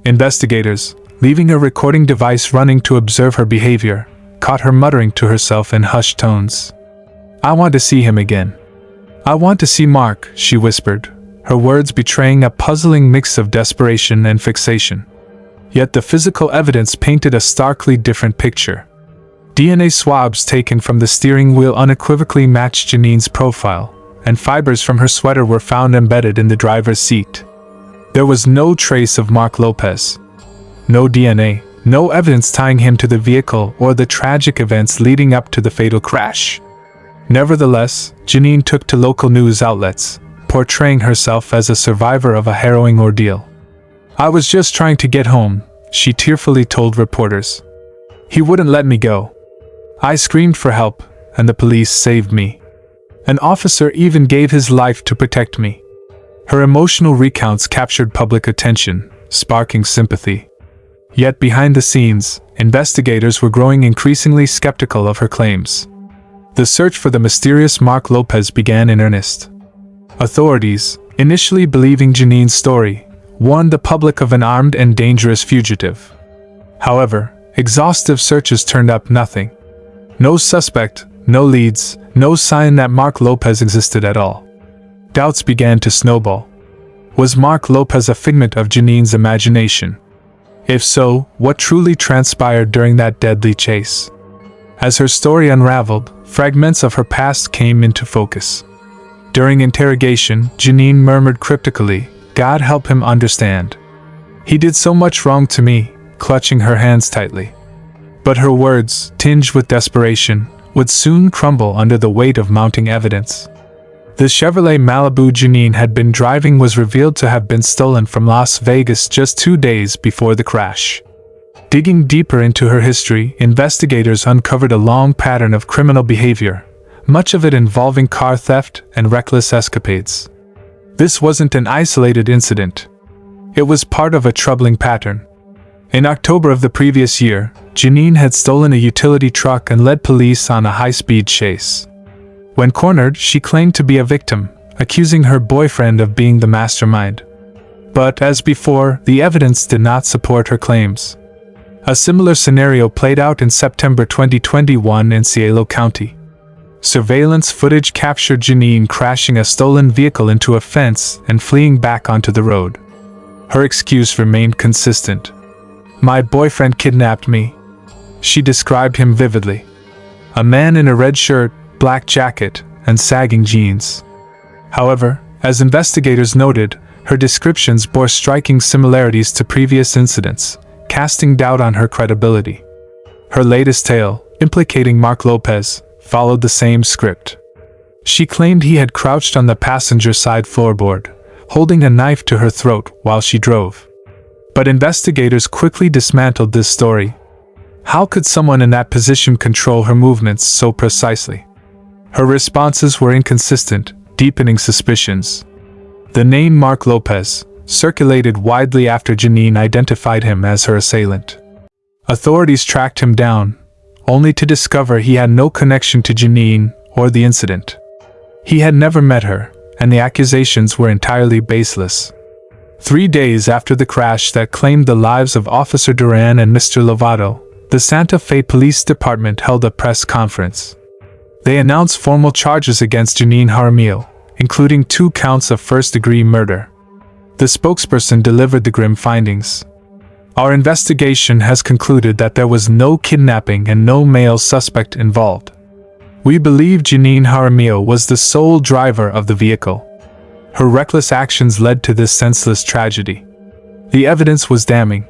Investigators, leaving a recording device running to observe her behavior, caught her muttering to herself in hushed tones. "I want to see him again. I want to see Mark," she whispered, her words betraying a puzzling mix of desperation and fixation. Yet the physical evidence painted a starkly different picture. DNA swabs taken from the steering wheel unequivocally matched Janine's profile, and fibers from her sweater were found embedded in the driver's seat. There was no trace of Mark Lopez. No DNA, no evidence tying him to the vehicle or the tragic events leading up to the fatal crash. Nevertheless, Janine took to local news outlets, portraying herself as a survivor of a harrowing ordeal. "I was just trying to get home," she tearfully told reporters. "He wouldn't let me go. I screamed for help, and the police saved me. An officer even gave his life to protect me." Her emotional recounts captured public attention, sparking sympathy. Yet behind the scenes, investigators were growing increasingly skeptical of her claims. The search for the mysterious Mark Lopez began in earnest. Authorities, initially believing Janine's story, warned the public of an armed and dangerous fugitive. However, exhaustive searches turned up nothing. No suspect, no leads, no sign that Mark Lopez existed at all. Doubts began to snowball. Was Mark Lopez a figment of Janine's imagination? If so, what truly transpired during that deadly chase? As her story unraveled, fragments of her past came into focus. During interrogation, Janine murmured cryptically, "God help him understand. He did so much wrong to me," clutching her hands tightly. But her words, tinged with desperation, would soon crumble under the weight of mounting evidence. The Chevrolet Malibu Janine had been driving was revealed to have been stolen from Las Vegas just 2 days before the crash. Digging deeper into her history, investigators uncovered a long pattern of criminal behavior, much of it involving car theft and reckless escapades. This wasn't an isolated incident. It was part of a troubling pattern. In October of the previous year, Janine had stolen a utility truck and led police on a high-speed chase. When cornered, she claimed to be a victim, accusing her boyfriend of being the mastermind. But, as before, the evidence did not support her claims. A similar scenario played out in September 2021 in Cielo County. Surveillance footage captured Janine crashing a stolen vehicle into a fence and fleeing back onto the road. Her excuse remained consistent. "My boyfriend kidnapped me." She described him vividly. A man in a red shirt, black jacket, and sagging jeans. However, as investigators noted, her descriptions bore striking similarities to previous incidents, casting doubt on her credibility. Her latest tale, implicating Mark Lopez, followed the same script. She claimed he had crouched on the passenger side floorboard, holding a knife to her throat while she drove. But investigators quickly dismantled this story. How could someone in that position control her movements so precisely? Her responses were inconsistent, deepening suspicions. The name Mark Lopez circulated widely after Janine identified him as her assailant. Authorities tracked him down, only to discover he had no connection to Janine or the incident. He had never met her, and the accusations were entirely baseless. 3 days after the crash that claimed the lives of Officer Duran and Mr. Lovato, the Santa Fe Police Department held a press conference. They announced formal charges against Janine Jaramillo, including 2 counts of first-degree murder. The spokesperson delivered the grim findings. Our investigation has concluded that there was no kidnapping and no male suspect involved. We believe Janine Jaramillo was the sole driver of the vehicle. Her reckless actions led to this senseless tragedy. The evidence was damning.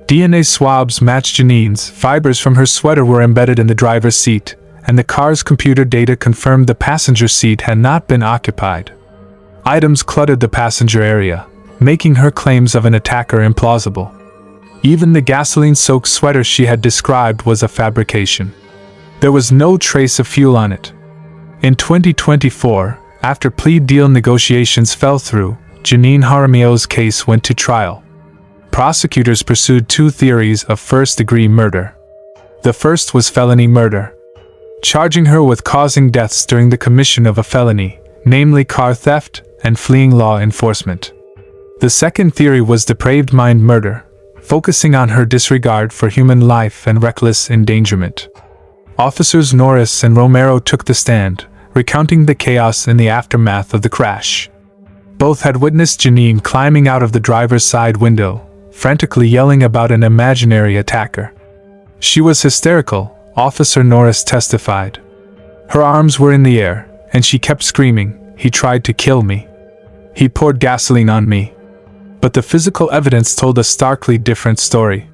DNA swabs matched Janine's. Fibers from her sweater were embedded in the driver's seat, and the car's computer data confirmed the passenger seat had not been occupied. Items cluttered the passenger area, making her claims of an attacker implausible. Even the gasoline-soaked sweater she had described was a fabrication. There was no trace of fuel on it. In 2024, after plea deal negotiations fell through, Janine Jaramillo's case went to trial. Prosecutors pursued 2 theories of first-degree murder. The first was felony murder, charging her with causing deaths during the commission of a felony, namely car theft and fleeing law enforcement. The second theory was depraved mind murder, focusing on her disregard for human life and reckless endangerment. Officers Norris and Romero took the stand, recounting the chaos in the aftermath of the crash. Both had witnessed Janine climbing out of the driver's side window, frantically yelling about an imaginary attacker. She was hysterical, Officer Norris testified. Her arms were in the air, and she kept screaming, "He tried to kill me. He poured gasoline on me." But the physical evidence told a starkly different story.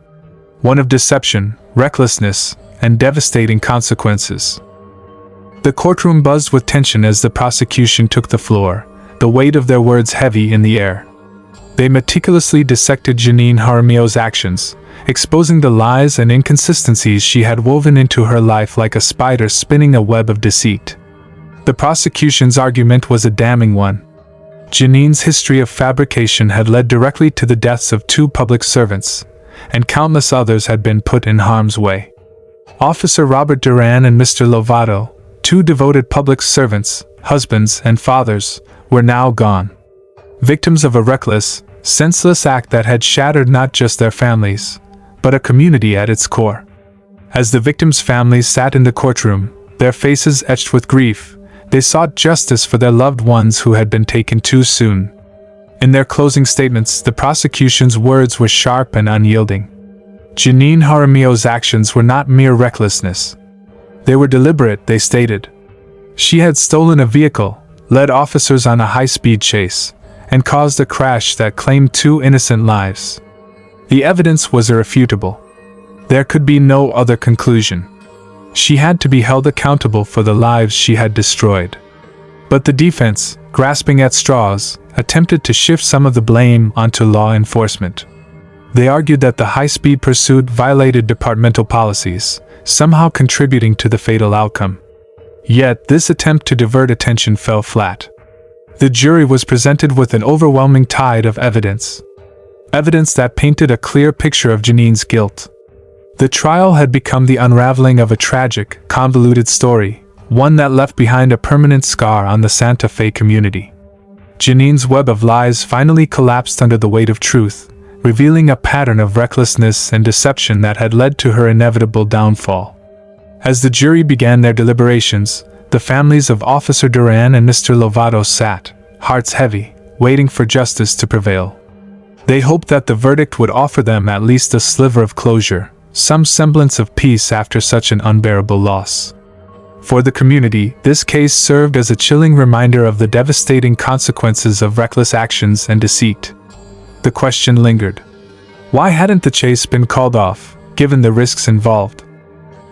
One of deception, recklessness, and devastating consequences. The courtroom buzzed with tension as the prosecution took the floor, the weight of their words heavy in the air. They meticulously dissected Janine Jaramillo's actions, exposing the lies and inconsistencies she had woven into her life like a spider spinning a web of deceit. The prosecution's argument was a damning one. Janine's history of fabrication had led directly to the deaths of 2 public servants, and countless others had been put in harm's way. Officer Robert Duran and Mr. Lovato, 2 devoted public servants, husbands and fathers, were now gone. Victims of a reckless, senseless act that had shattered not just their families, but a community at its core. As the victims' families sat in the courtroom, their faces etched with grief, they sought justice for their loved ones who had been taken too soon. In their closing statements, the prosecution's words were sharp and unyielding. Janine Jaramillo's actions were not mere recklessness. They were deliberate, they stated. She had stolen a vehicle, led officers on a high-speed chase, and caused a crash that claimed 2 innocent lives. The evidence was irrefutable. There could be no other conclusion. She had to be held accountable for the lives she had destroyed. But the defense, grasping at straws, attempted to shift some of the blame onto law enforcement. They argued that the high-speed pursuit violated departmental policies, somehow contributing to the fatal outcome. Yet, this attempt to divert attention fell flat. The jury was presented with an overwhelming tide of evidence. Evidence that painted a clear picture of Janine's guilt. The trial had become the unraveling of a tragic, convoluted story, one that left behind a permanent scar on the Santa Fe community. Janine's web of lies finally collapsed under the weight of truth, revealing a pattern of recklessness and deception that had led to her inevitable downfall. As the jury began their deliberations, the families of Officer Duran and Mr. Lovato sat, hearts heavy, waiting for justice to prevail. They hoped that the verdict would offer them at least a sliver of closure, some semblance of peace after such an unbearable loss. For the community, this case served as a chilling reminder of the devastating consequences of reckless actions and deceit. The question lingered. Why hadn't the chase been called off, given the risks involved?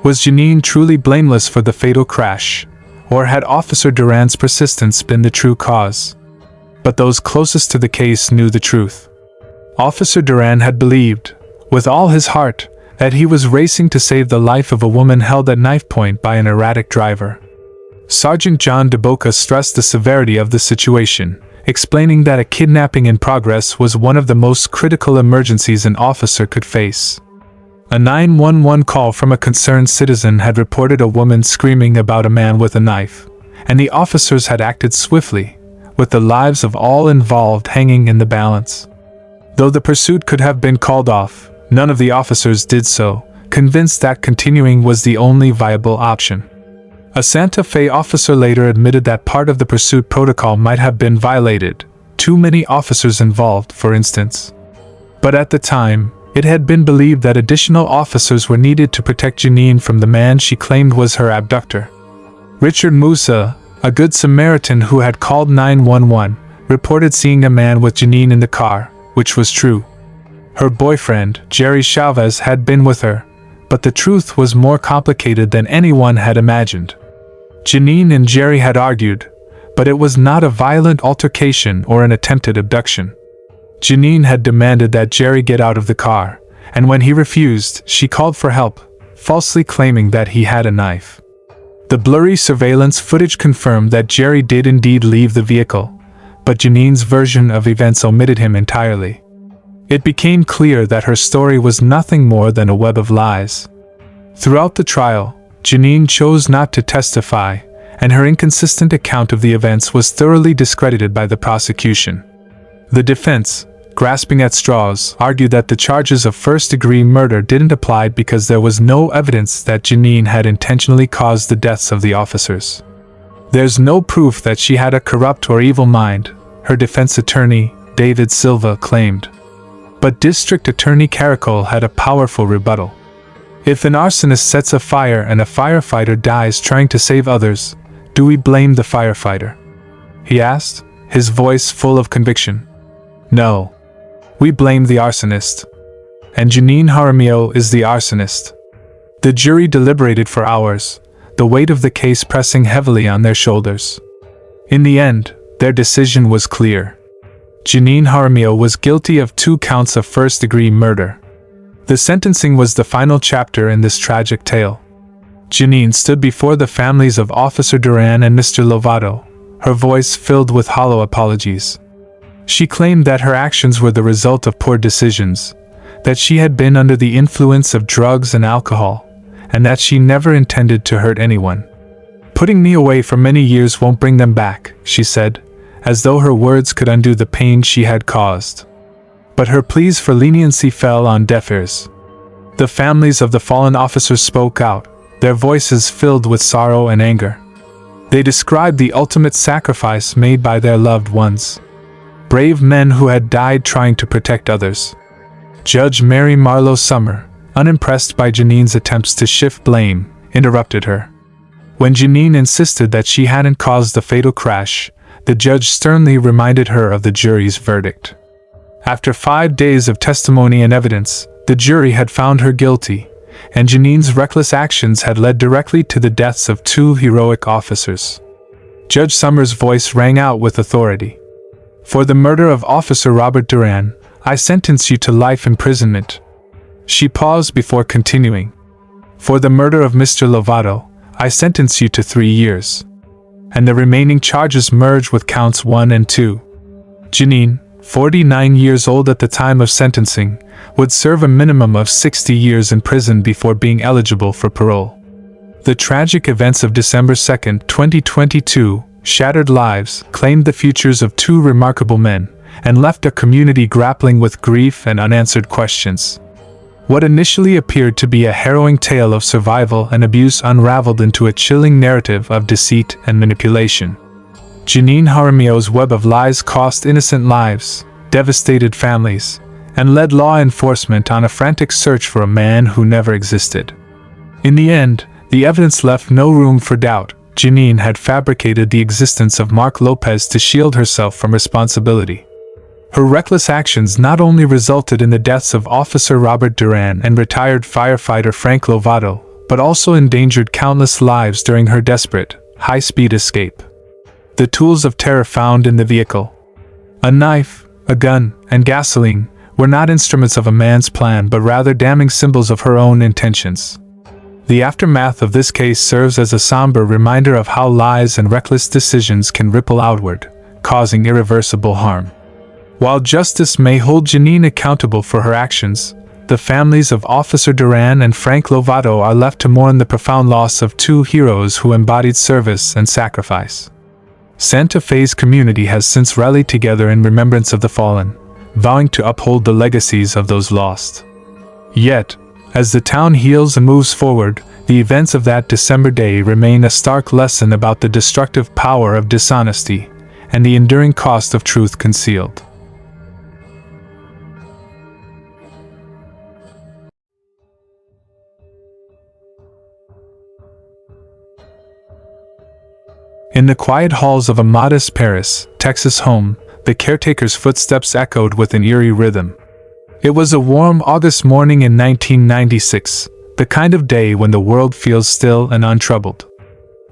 Was Janine truly blameless for the fatal crash, or had Officer Duran's persistence been the true cause? But those closest to the case knew the truth. Officer Duran had believed, with all his heart, that he was racing to save the life of a woman held at knife point by an erratic driver. Sergeant John DeBoca stressed the severity of the situation, explaining that a kidnapping in progress was one of the most critical emergencies an officer could face. A 911 call from a concerned citizen had reported a woman screaming about a man with a knife, and the officers had acted swiftly, with the lives of all involved hanging in the balance. Though the pursuit could have been called off, none of the officers did so, convinced that continuing was the only viable option. A Santa Fe officer later admitted that part of the pursuit protocol might have been violated, too many officers involved, for instance. But at the time, it had been believed that additional officers were needed to protect Janine from the man she claimed was her abductor. Richard Musa, a good Samaritan who had called 911, reported seeing a man with Janine in the car, which was true. Her boyfriend, Jerry Chavez, had been with her, but the truth was more complicated than anyone had imagined. Janine and Jerry had argued, but it was not a violent altercation or an attempted abduction. Janine had demanded that Jerry get out of the car, and when he refused, she called for help, falsely claiming that he had a knife. The blurry surveillance footage confirmed that Jerry did indeed leave the vehicle, but Janine's version of events omitted him entirely. It became clear that her story was nothing more than a web of lies. Throughout the trial, Janine chose not to testify, and her inconsistent account of the events was thoroughly discredited by the prosecution. The defense, grasping at straws, argued that the charges of first-degree murder didn't apply because there was no evidence that Janine had intentionally caused the deaths of the officers. There's no proof that she had a corrupt or evil mind, her defense attorney, David Silva, claimed. But District Attorney Caracol had a powerful rebuttal. If an arsonist sets a fire and a firefighter dies trying to save others, do we blame the firefighter? He asked, his voice full of conviction. No. We blame the arsonist. And Janine Jaramillo is the arsonist. The jury deliberated for hours, the weight of the case pressing heavily on their shoulders. In the end, their decision was clear. Janine Jaramillo was guilty of 2 counts of first-degree murder. The sentencing was the final chapter in this tragic tale. Janine stood before the families of Officer Duran and Mr. Lovato, her voice filled with hollow apologies. She claimed that her actions were the result of poor decisions, that she had been under the influence of drugs and alcohol, and that she never intended to hurt anyone. Putting me away for many years won't bring them back, she said, as though her words could undo the pain she had caused. But her pleas for leniency fell on deaf ears. The families of the fallen officers spoke out, their voices filled with sorrow and anger. They described the ultimate sacrifice made by their loved ones. Brave men who had died trying to protect others. Judge Mary Marlowe Summer, unimpressed by Janine's attempts to shift blame, interrupted her. When Janine insisted that she hadn't caused the fatal crash, the judge sternly reminded her of the jury's verdict. After 5 days of testimony and evidence, the jury had found her guilty, and Janine's reckless actions had led directly to the deaths of 2 heroic officers. Judge Summers' voice rang out with authority. For the murder of Officer Robert Duran, I sentence you to life imprisonment. She paused before continuing. For the murder of Mr. Lovato, I sentence you to 3 years. And the remaining charges merge with counts 1 and 2. Janine, 49 years old at the time of sentencing, would serve a minimum of 60 years in prison before being eligible for parole. The tragic events of December 2, 2022, shattered lives, claimed the futures of 2 remarkable men, and left a community grappling with grief and unanswered questions. What initially appeared to be a harrowing tale of survival and abuse unraveled into a chilling narrative of deceit and manipulation. Janine Jaramillo's web of lies cost innocent lives, devastated families, and led law enforcement on a frantic search for a man who never existed. In the end, the evidence left no room for doubt. Janine had fabricated the existence of Mark Lopez to shield herself from responsibility. Her reckless actions not only resulted in the deaths of Officer Robert Duran and retired firefighter Frank Lovato, but also endangered countless lives during her desperate, high-speed escape. The tools of terror found in the vehicle, a knife, a gun, and gasoline, were not instruments of a man's plan but rather damning symbols of her own intentions. The aftermath of this case serves as a somber reminder of how lies and reckless decisions can ripple outward, causing irreversible harm. While justice may hold Janine accountable for her actions, the families of Officer Duran and Frank Lovato are left to mourn the profound loss of 2 heroes who embodied service and sacrifice. Santa Fe's community has since rallied together in remembrance of the fallen, vowing to uphold the legacies of those lost. Yet, as the town heals and moves forward, the events of that December day remain a stark lesson about the destructive power of dishonesty and the enduring cost of truth concealed. In the quiet halls of a modest Paris, Texas home, the caretaker's footsteps echoed with an eerie rhythm. It was a warm August morning in 1996, the kind of day when the world feels still and untroubled.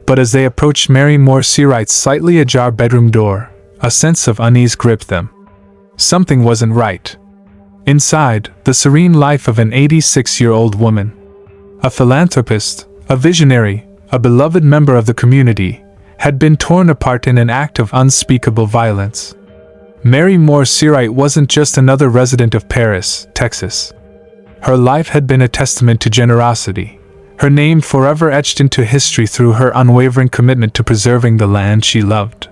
But as they approached Mary Moore Seawright's slightly ajar bedroom door, a sense of unease gripped them. Something wasn't right. Inside, the serene life of an 86-year-old woman, a philanthropist, a visionary, a beloved member of the community, had been torn apart in an act of unspeakable violence. Mary Moore Seawright wasn't just another resident of Paris, Texas. Her life had been a testament to generosity, her name forever etched into history through her unwavering commitment to preserving the land she loved.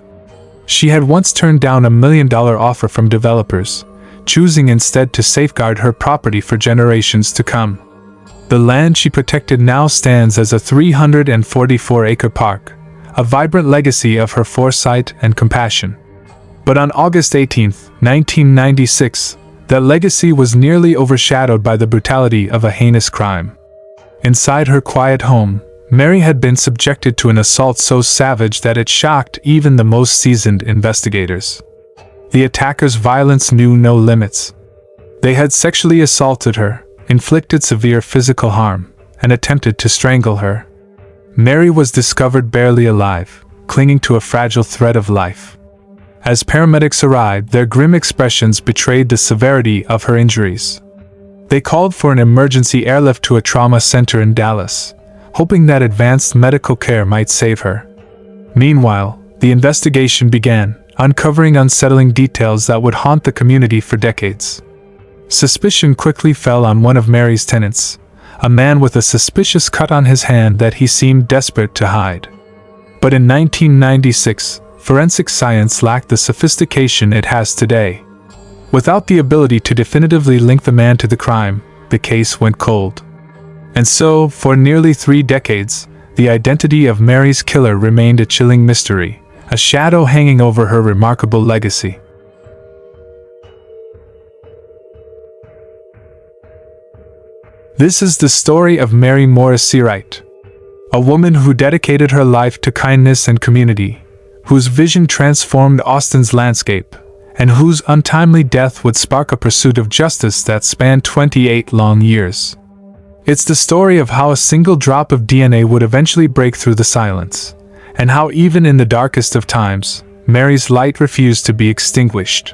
She had once turned down $1 million offer from developers, choosing instead to safeguard her property for generations to come. The land she protected now stands as a 344-acre park, a vibrant legacy of her foresight and compassion. But on August 18, 1996, that legacy was nearly overshadowed by the brutality of a heinous crime. Inside her quiet home, Mary had been subjected to an assault so savage that it shocked even the most seasoned investigators. The attackers' violence knew no limits. They had sexually assaulted her, inflicted severe physical harm, and attempted to strangle her. Mary was discovered barely alive, clinging to a fragile thread of life. As paramedics arrived, their grim expressions betrayed the severity of her injuries. They called for an emergency airlift to a trauma center in Dallas, hoping that advanced medical care might save her. Meanwhile, the investigation began, uncovering unsettling details that would haunt the community for decades. Suspicion quickly fell on one of Mary's tenants, a man with a suspicious cut on his hand that he seemed desperate to hide. But in 1996, forensic science lacked the sophistication it has today. Without the ability to definitively link the man to the crime, the case went cold. And so, for nearly 3 decades, the identity of Mary's killer remained a chilling mystery, a shadow hanging over her remarkable legacy. This is the story of Mary Moore Seawright, a woman who dedicated her life to kindness and community, whose vision transformed Austin's landscape, and whose untimely death would spark a pursuit of justice that spanned 28 long years. It's the story of how a single drop of DNA would eventually break through the silence, and how even in the darkest of times, Mary's light refused to be extinguished.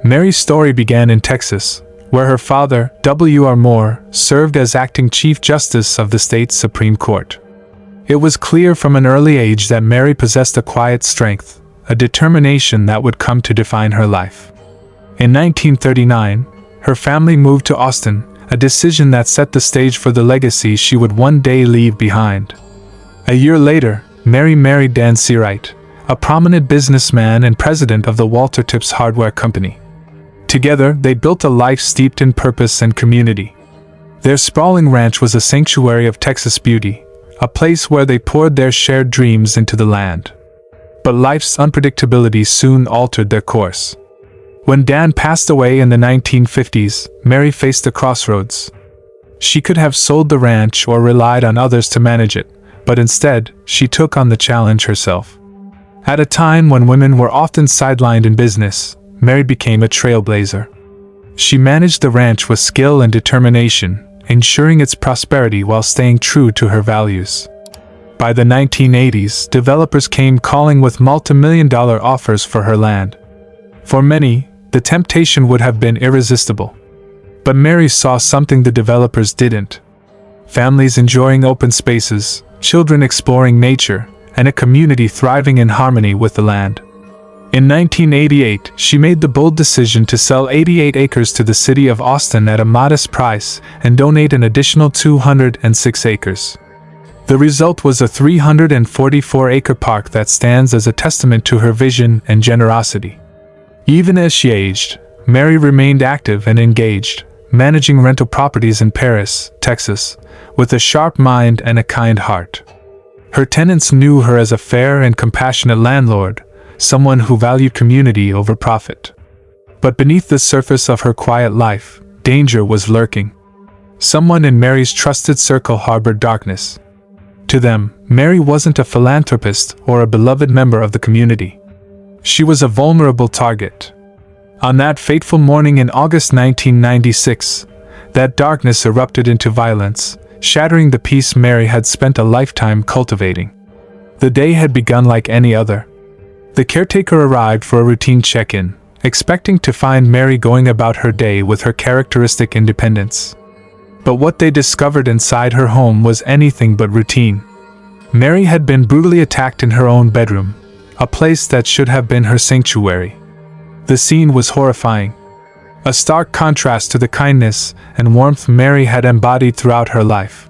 Mary's story began in Texas, where her father, W.R. Moore, served as acting Chief Justice of the state's Supreme Court. It was clear from an early age that Mary possessed a quiet strength, a determination that would come to define her life. In 1939, her family moved to Austin, a decision that set the stage for the legacy she would one day leave behind. A year later, Mary married Dan Seawright, a prominent businessman and president of the Walter Tips Hardware Company. Together, they built a life steeped in purpose and community. Their sprawling ranch was a sanctuary of Texas beauty, a place where they poured their shared dreams into the land. But life's unpredictability soon altered their course. When Dan passed away in the 1950s, Mary faced a crossroads. She could have sold the ranch or relied on others to manage it, but instead, she took on the challenge herself. At a time when women were often sidelined in business, Mary became a trailblazer. She managed the ranch with skill and determination, ensuring its prosperity while staying true to her values. By the 1980s, developers came calling with multi-million-dollar offers for her land. For many, the temptation would have been irresistible. But Mary saw something the developers didn't. Families enjoying open spaces, children exploring nature, and a community thriving in harmony with the land. In 1988, she made the bold decision to sell 88 acres to the city of Austin at a modest price and donate an additional 206 acres. The result was a 344-acre park that stands as a testament to her vision and generosity. Even as she aged, Mary remained active and engaged, managing rental properties in Paris, Texas, with a sharp mind and a kind heart. Her tenants knew her as a fair and compassionate landlord, someone who valued community over profit. But beneath the surface of her quiet life, danger was lurking. Someone in Mary's trusted circle harbored darkness. To them, Mary wasn't a philanthropist or a beloved member of the community. She was a vulnerable target. On that fateful morning in August 1996, that darkness erupted into violence, shattering the peace Mary had spent a lifetime cultivating. The day had begun like any other. The caretaker arrived for a routine check-in, expecting to find Mary going about her day with her characteristic independence. But what they discovered inside her home was anything but routine. Mary had been brutally attacked in her own bedroom, a place that should have been her sanctuary. The scene was horrifying, a stark contrast to the kindness and warmth Mary had embodied throughout her life.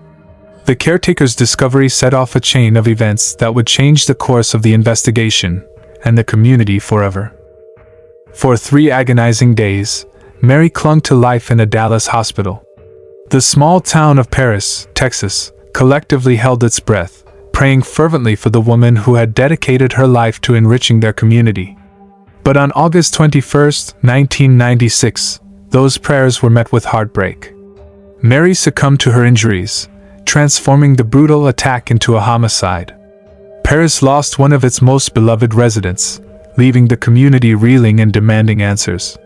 The caretaker's discovery set off a chain of events that would change the course of the investigation and the community forever. For 3 agonizing days, Mary clung to life in a Dallas hospital. The small town of Paris, Texas, collectively held its breath, praying fervently for the woman who had dedicated her life to enriching their community. But on August 21, 1996, those prayers were met with heartbreak. Mary succumbed to her injuries, transforming the brutal attack into a homicide. Paris lost one of its most beloved residents, leaving the community reeling and demanding answers.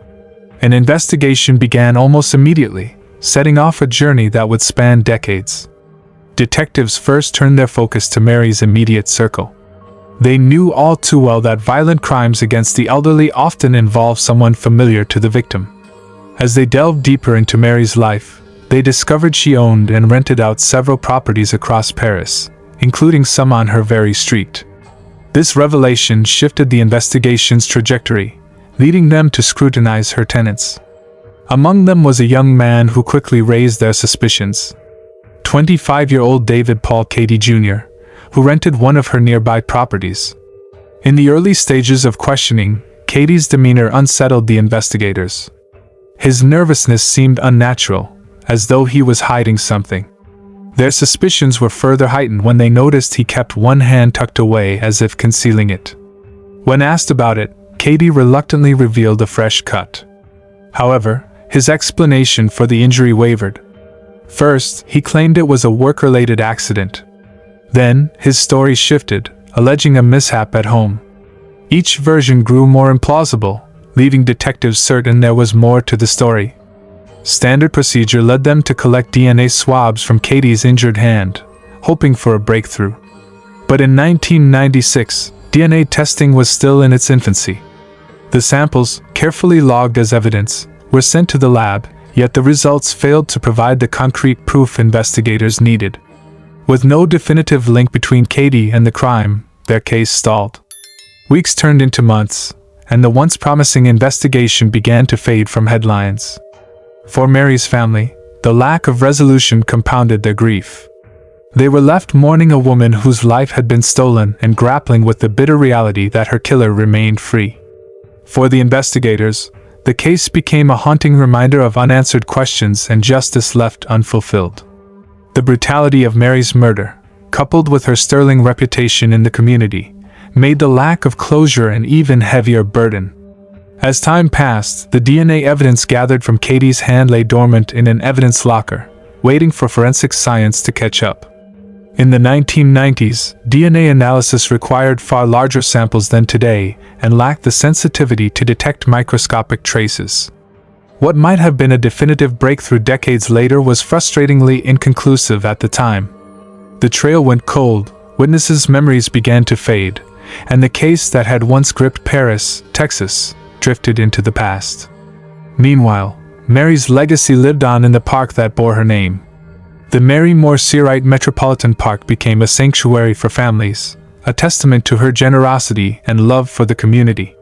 An investigation began almost immediately, setting off a journey that would span decades. Detectives first turned their focus to Mary's immediate circle. They knew all too well that violent crimes against the elderly often involve someone familiar to the victim. As they delved deeper into Mary's life, they discovered she owned and rented out several properties across Paris, including some on her very street. This revelation shifted the investigation's trajectory, leading them to scrutinize her tenants. Among them was a young man who quickly raised their suspicions. 25-year-old David Paul Cady Jr., who rented one of her nearby properties. In the early stages of questioning, Cady's demeanor unsettled the investigators. His nervousness seemed unnatural, as though he was hiding something. Their suspicions were further heightened when they noticed he kept one hand tucked away as if concealing it. When asked about it, Cady reluctantly revealed a fresh cut. However, his explanation for the injury wavered. First, he claimed it was a work-related accident. Then, his story shifted, alleging a mishap at home. Each version grew more implausible, leaving detectives certain there was more to the story. Standard procedure led them to collect DNA swabs from Cady's injured hand, hoping for a breakthrough. But in 1996, DNA testing was still in its infancy. The samples, carefully logged as evidence, were sent to the lab, yet the results failed to provide the concrete proof investigators needed. With no definitive link between Cady and the crime, their case stalled. Weeks turned into months, and the once promising investigation began to fade from headlines. For Mary's family, the lack of resolution compounded their grief. They were left mourning a woman whose life had been stolen and grappling with the bitter reality that her killer remained free. For the investigators, the case became a haunting reminder of unanswered questions and justice left unfulfilled. The brutality of Mary's murder, coupled with her sterling reputation in the community, made the lack of closure an even heavier burden. As time passed, the DNA evidence gathered from Cady's hand lay dormant in an evidence locker, waiting for forensic science to catch up. In the 1990s, DNA analysis required far larger samples than today and lacked the sensitivity to detect microscopic traces. What might have been a definitive breakthrough decades later was frustratingly inconclusive at the time. The trail went cold, witnesses' memories began to fade, and the case that had once gripped Paris, Texas, drifted into the past. Meanwhile, Mary's legacy lived on in the park that bore her name. The Mary Moore Searite Metropolitan Park became a sanctuary for families, a testament to her generosity and love for the community.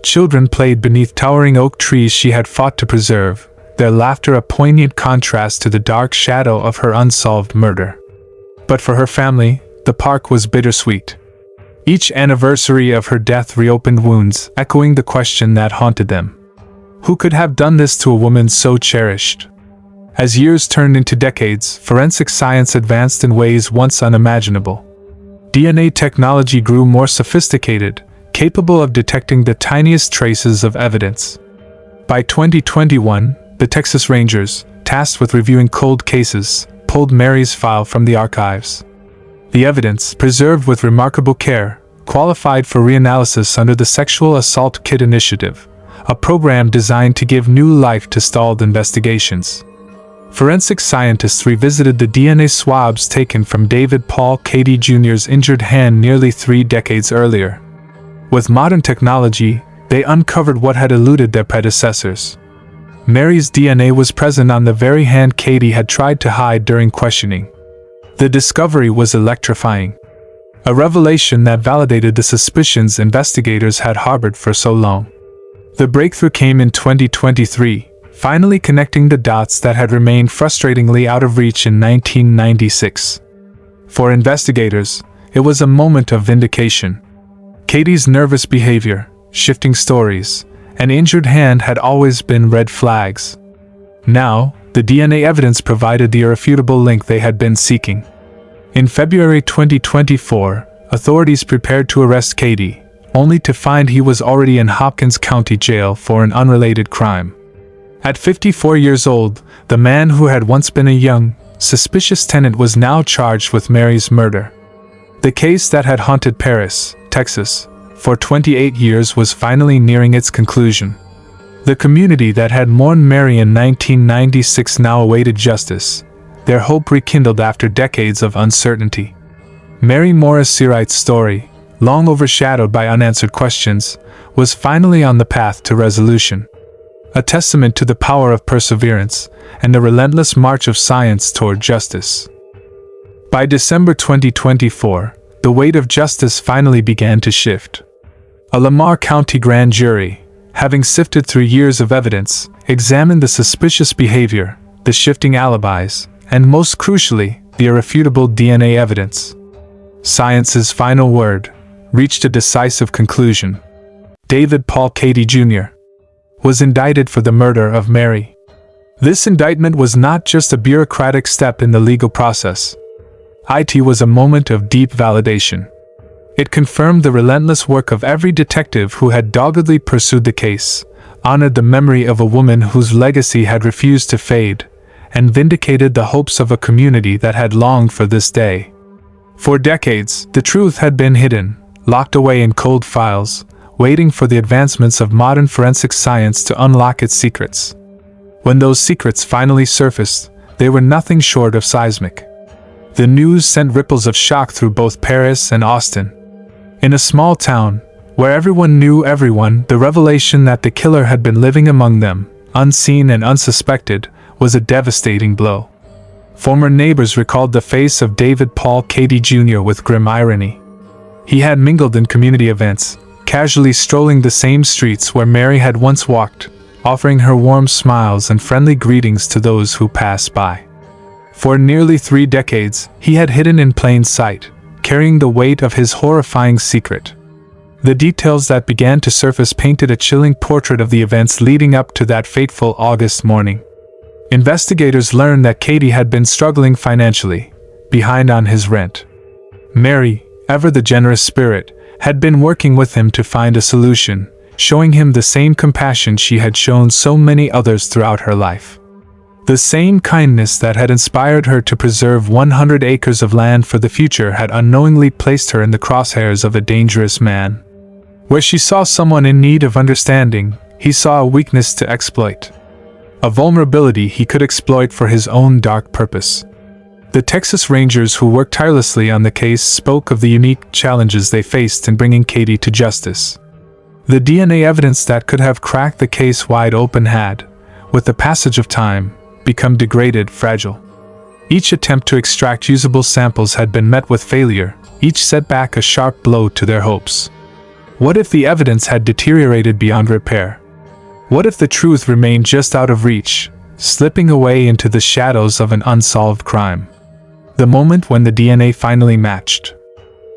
Children played beneath towering oak trees she had fought to preserve, their laughter a poignant contrast to the dark shadow of her unsolved murder. But for her family, the park was bittersweet. Each anniversary of her death reopened wounds, echoing the question that haunted them. Who could have done this to a woman so cherished? As years turned into decades, forensic science advanced in ways once unimaginable. DNA technology grew more sophisticated, capable of detecting the tiniest traces of evidence. By 2021, the Texas Rangers, tasked with reviewing cold cases, pulled Mary's file from the archives. The evidence, preserved with remarkable care, qualified for reanalysis under the Sexual Assault Kit Initiative, a program designed to give new life to stalled investigations. Forensic scientists revisited the DNA swabs taken from David Paul Cady Jr.'s injured hand nearly 3 decades earlier. With modern technology, they uncovered what had eluded their predecessors. Mary's DNA was present on the very hand Cady had tried to hide during questioning. The discovery was electrifying. A revelation that validated the suspicions investigators had harbored for so long. The breakthrough came in 2023, finally connecting the dots that had remained frustratingly out of reach in 1996. For investigators, it was a moment of vindication. Cady's nervous behavior, shifting stories, and injured hand had always been red flags. Now, the DNA evidence provided the irrefutable link they had been seeking. In February 2024, authorities prepared to arrest Cady, only to find he was already in Hopkins County Jail for an unrelated crime. At 54 years old, the man who had once been a young, suspicious tenant was now charged with Mary's murder. The case that had haunted Paris, Texas, for 28 years was finally nearing its conclusion. The community that had mourned Mary in 1996 now awaited justice, their hope rekindled after decades of uncertainty. Mary Morris Searight's story, long overshadowed by unanswered questions, was finally on the path to resolution. A testament to the power of perseverance and the relentless march of science toward justice. By December 2024, the weight of justice finally began to shift. A Lamar County grand jury, having sifted through years of evidence, examined the suspicious behavior, the shifting alibis, and most crucially, the irrefutable DNA evidence. Science's final word reached a decisive conclusion. David Paul Cady Jr. was indicted for the murder of Mary. This indictment was not just a bureaucratic step in the legal process. It was a moment of deep validation. It confirmed the relentless work of every detective who had doggedly pursued the case, honored the memory of a woman whose legacy had refused to fade, and vindicated the hopes of a community that had longed for this day. For decades, the truth had been hidden, locked away in cold files, waiting for the advancements of modern forensic science to unlock its secrets. When those secrets finally surfaced, they were nothing short of seismic. The news sent ripples of shock through both Paris and Austin. In a small town, where everyone knew everyone, the revelation that the killer had been living among them, unseen and unsuspected, was a devastating blow. Former neighbors recalled the face of David Paul Cady Jr. with grim irony. He had mingled in community events, casually strolling the same streets where Mary had once walked, offering her warm smiles and friendly greetings to those who passed by. For nearly 3 decades, he had hidden in plain sight, carrying the weight of his horrifying secret. The details that began to surface painted a chilling portrait of the events leading up to that fateful August morning. Investigators learned that Cady had been struggling financially, behind on his rent. Mary, ever the generous spirit, had been working with him to find a solution, showing him the same compassion she had shown so many others throughout her life. The same kindness that had inspired her to preserve 100 acres of land for the future had unknowingly placed her in the crosshairs of a dangerous man. Where she saw someone in need of understanding, he saw a weakness to exploit. A vulnerability he could exploit for his own dark purpose. The Texas Rangers who worked tirelessly on the case spoke of the unique challenges they faced in bringing Cady to justice. The DNA evidence that could have cracked the case wide open had, with the passage of time, become degraded, fragile. Each attempt to extract usable samples had been met with failure, each setback a sharp blow to their hopes. What if the evidence had deteriorated beyond repair? What if the truth remained just out of reach, slipping away into the shadows of an unsolved crime? The moment when the DNA finally matched,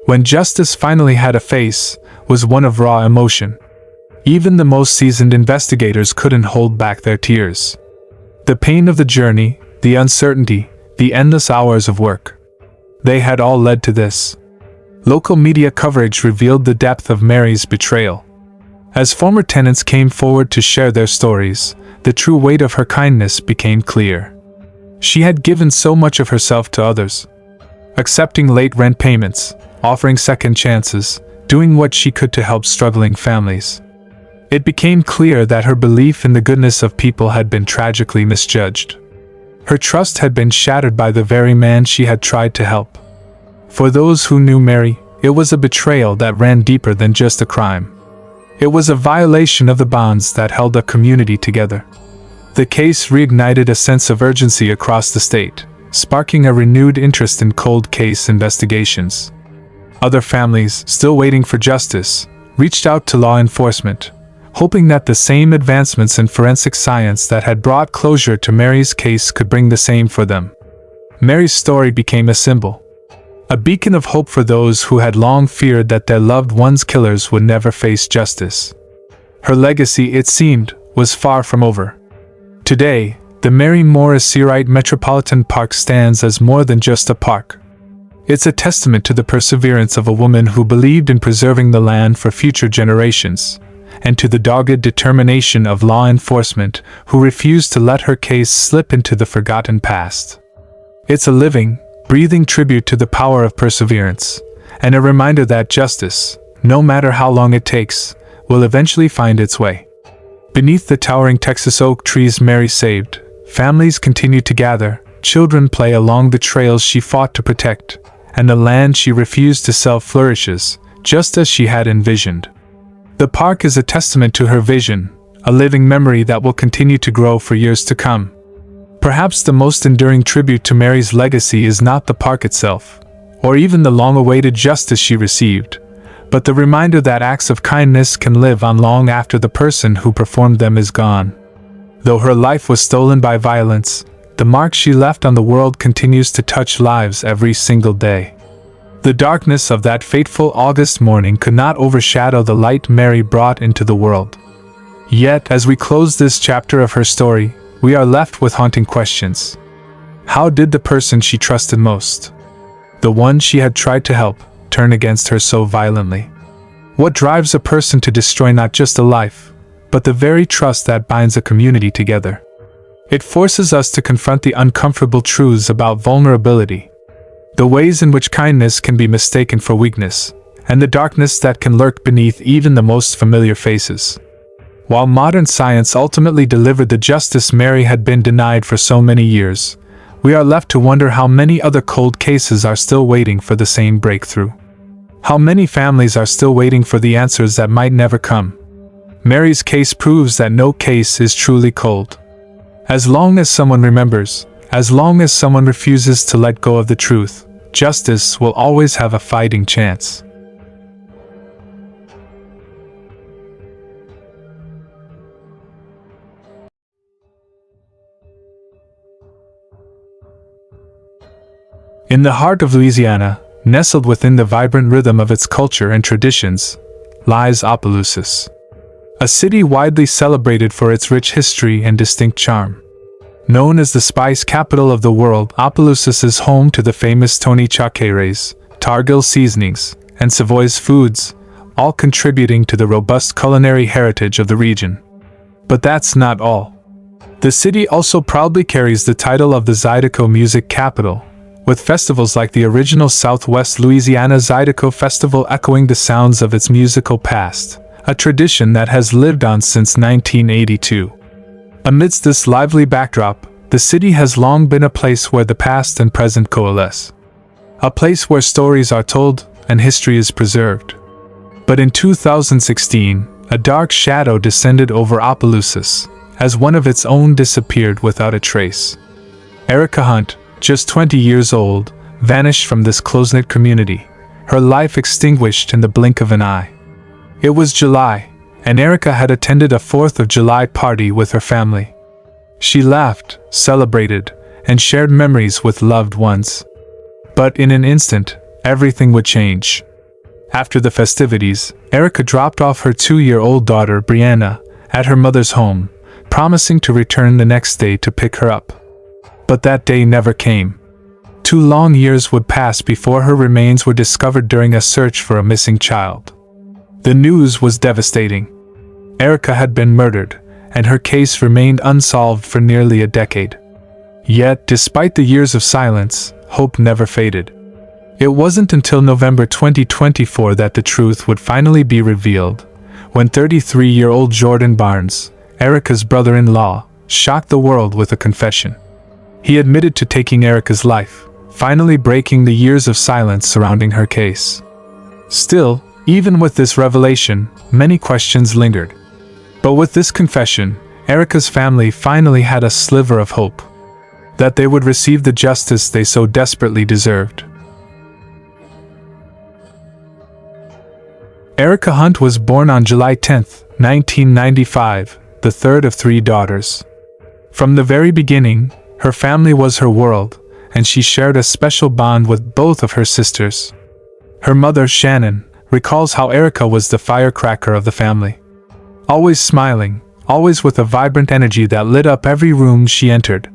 when justice finally had a face, was one of raw emotion. Even the most seasoned investigators couldn't hold back their tears. The pain of the journey, the uncertainty, the endless hours of work. They had all led to this. Local media coverage revealed the depth of Mary's betrayal. As former tenants came forward to share their stories, the true weight of her kindness became clear. She had given so much of herself to others, accepting late rent payments, offering second chances, doing what she could to help struggling families. It became clear that her belief in the goodness of people had been tragically misjudged. Her trust had been shattered by the very man she had tried to help. For those who knew Mary, it was a betrayal that ran deeper than just a crime. It was a violation of the bonds that held a community together. The case reignited a sense of urgency across the state, sparking a renewed interest in cold case investigations. Other families, still waiting for justice, reached out to law enforcement, hoping that the same advancements in forensic science that had brought closure to Mary's case could bring the same for them. Mary's story became a symbol, a beacon of hope for those who had long feared that their loved ones' killers would never face justice. Her legacy, it seemed, was far from over. Today, the Mary Morris Seawright Metropolitan Park stands as more than just a park. It's a testament to the perseverance of a woman who believed in preserving the land for future generations, and to the dogged determination of law enforcement who refused to let her case slip into the forgotten past. It's a living, breathing tribute to the power of perseverance, and a reminder that justice, no matter how long it takes, will eventually find its way. Beneath the towering Texas oak trees Mary saved, families continue to gather, children play along the trails she fought to protect, and the land she refused to sell flourishes, just as she had envisioned. The park is a testament to her vision, a living memory that will continue to grow for years to come. Perhaps the most enduring tribute to Mary's legacy is not the park itself, or even the long-awaited justice she received, but the reminder that acts of kindness can live on long after the person who performed them is gone. Though her life was stolen by violence, the mark she left on the world continues to touch lives every single day. The darkness of that fateful August morning could not overshadow the light Mary brought into the world. Yet, as we close this chapter of her story, we are left with haunting questions. How did the person she trusted most, the one she had tried to help, turn against her so violently? What drives a person to destroy not just a life, but the very trust that binds a community together? It forces us to confront the uncomfortable truths about vulnerability, the ways in which kindness can be mistaken for weakness, and the darkness that can lurk beneath even the most familiar faces. While modern science ultimately delivered the justice Mary had been denied for so many years, we are left to wonder how many other cold cases are still waiting for the same breakthrough. How many families are still waiting for the answers that might never come. Mary's case proves that no case is truly cold. As long as someone remembers, as long as someone refuses to let go of the truth, justice will always have a fighting chance. In the heart of Louisiana, nestled within the vibrant rhythm of its culture and traditions, lies Opelousas, a city widely celebrated for its rich history and distinct charm. Known as the spice capital of the world, Opelousas is home to the famous Tony Chaqueres, Targil seasonings, and Savoy's foods, all contributing to the robust culinary heritage of the region. But that's not all. The city also proudly carries the title of the Zydeco music capital, with festivals like the original Southwest Louisiana Zydeco Festival echoing the sounds of its musical past, a tradition that has lived on since 1982. Amidst this lively backdrop, the city has long been a place where the past and present coalesce. A place where stories are told and history is preserved. But in 2016, a dark shadow descended over Opelousas, as one of its own disappeared without a trace. Erica Hunt, just 20 years old, vanished from this close-knit community, her life extinguished in the blink of an eye. It was July, and Erica had attended a 4th of July party with her family. She laughed, celebrated, and shared memories with loved ones. But in an instant, everything would change. After the festivities, Erica dropped off her 2-year-old daughter, Brianna, at her mother's home, promising to return the next day to pick her up. But that day never came. 2 long years would pass before her remains were discovered during a search for a missing child. The news was devastating. Erica had been murdered, and her case remained unsolved for nearly a decade. Yet, despite the years of silence, hope never faded. It wasn't until November 2024 that the truth would finally be revealed, when 33-year-old Jordan Barnes, Erica's brother-in-law, shocked the world with a confession. He admitted to taking Erica's life, finally breaking the years of silence surrounding her case. Still, even with this revelation, many questions lingered. But with this confession, Erica's family finally had a sliver of hope that they would receive the justice they so desperately deserved. Erica Hunt was born on July 10, 1995, the third of 3 daughters. From the very beginning, her family was her world, and she shared a special bond with both of her sisters. Her mother, Shannon, recalls how Erica was the firecracker of the family. Always smiling, always with a vibrant energy that lit up every room she entered.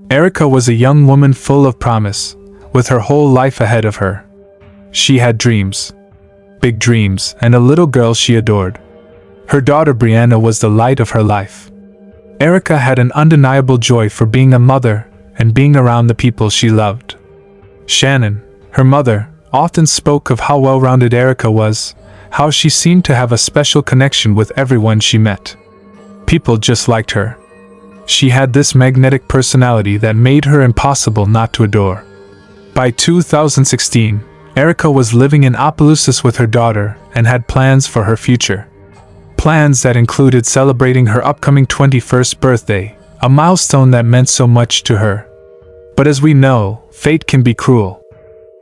Erica was a young woman full of promise, with her whole life ahead of her. She had dreams. Big dreams, and a little girl she adored. Her daughter Brianna was the light of her life. Erica had an undeniable joy for being a mother and being around the people she loved. Shannon, her mother, often spoke of how well-rounded Erica was, how she seemed to have a special connection with everyone she met. People just liked her. She had this magnetic personality that made her impossible not to adore. By 2016, Erica was living in Opelousas with her daughter and had plans for her future. Plans that included celebrating her upcoming 21st birthday, a milestone that meant so much to her. But as we know, fate can be cruel.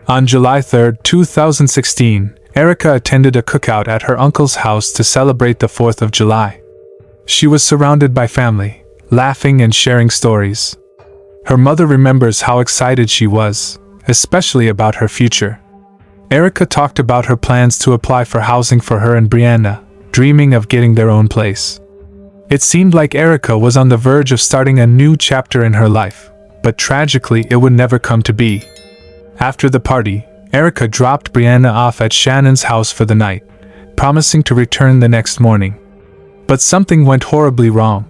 On July 3, 2016, Erica attended a cookout at her uncle's house to celebrate the 4th of July. She was surrounded by family, laughing and sharing stories. Her mother remembers how excited she was, especially about her future. Erica talked about her plans to apply for housing for her and Brianna, dreaming of getting their own place. It seemed like Erica was on the verge of starting a new chapter in her life, but tragically it would never come to be. After the party, Erica dropped Brianna off at Shannon's house for the night, promising to return the next morning. But something went horribly wrong.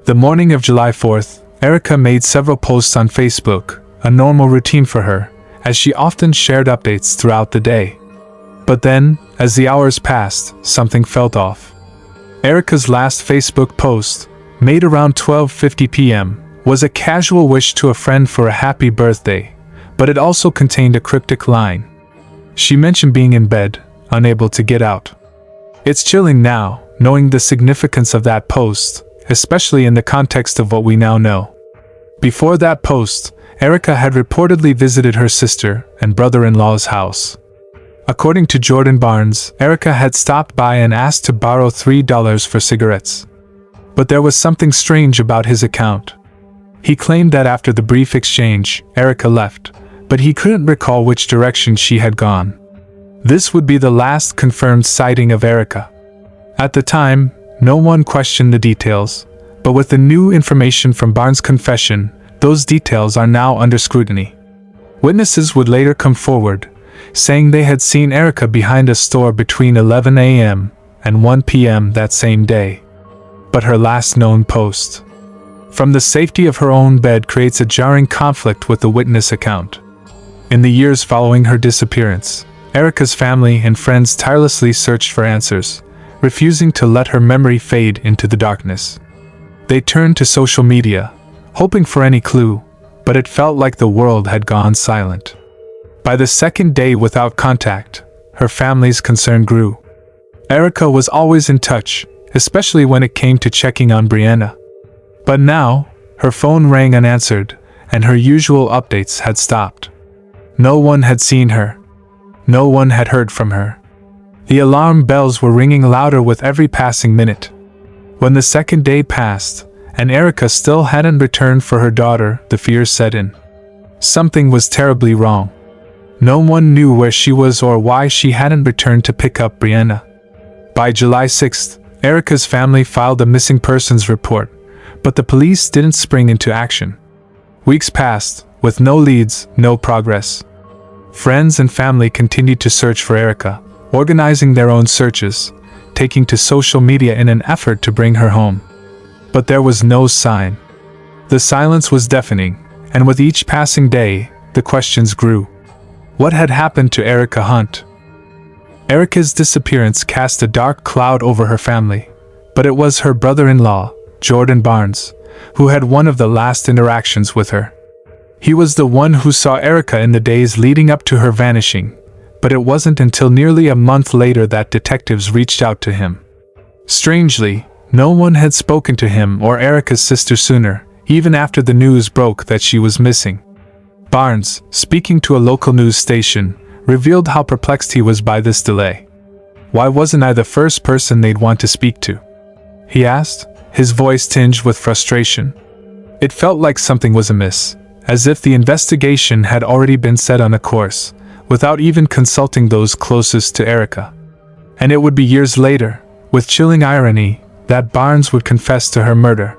The morning of July 4th, Erica made several posts on Facebook, a normal routine for her, as she often shared updates throughout the day. But then, as the hours passed, something felt off. Erica's last Facebook post, made around 12:50 p.m., was a casual wish to a friend for a happy birthday, but it also contained a cryptic line. She mentioned being in bed, unable to get out. It's chilling now, knowing the significance of that post, especially in the context of what we now know. Before that post, Erica had reportedly visited her sister and brother-in-law's house. According to Jordan Barnes, Erica had stopped by and asked to borrow $3 for cigarettes. But there was something strange about his account. He claimed that after the brief exchange, Erica left, but he couldn't recall which direction she had gone. This would be the last confirmed sighting of Erica. At the time, no one questioned the details, but with the new information from Barnes' confession, those details are now under scrutiny. Witnesses would later come forward, saying they had seen Erica behind a store between 11 a.m. and 1 p.m. that same day. But her last known post from the safety of her own bed creates a jarring conflict with the witness account. In the years following her disappearance, Erica's family and friends tirelessly searched for answers, refusing to let her memory fade into the darkness. They turned to social media, hoping for any clue, but it felt like the world had gone silent. By the second day without contact, her family's concern grew. Erica was always in touch, especially when it came to checking on Brianna. But now, her phone rang unanswered, and her usual updates had stopped. No one had seen her. No one had heard from her. The alarm bells were ringing louder with every passing minute. When the second day passed, and Erica still hadn't returned for her daughter, the fears set in. Something was terribly wrong. No one knew where she was or why she hadn't returned to pick up Brianna. By July 6th, Erica's family filed a missing persons report, but the police didn't spring into action. Weeks passed, with no leads, no progress. Friends and family continued to search for Erica, organizing their own searches, taking to social media in an effort to bring her home. But there was no sign. The silence was deafening, and with each passing day, the questions grew. What had happened to Erica Hunt? Erica's disappearance cast a dark cloud over her family, but it was her brother-in-law, Jordan Barnes, who had one of the last interactions with her. He was the one who saw Erica in the days leading up to her vanishing, but it wasn't until nearly a month later that detectives reached out to him. Strangely, no one had spoken to him or Erica's sister sooner, even after the news broke that she was missing. Barnes, speaking to a local news station, revealed how perplexed he was by this delay. "Why wasn't I the first person they'd want to speak to?" he asked, his voice tinged with frustration. It felt like something was amiss, as if the investigation had already been set on a course, without even consulting those closest to Erica. And it would be years later, with chilling irony, that Barnes would confess to her murder.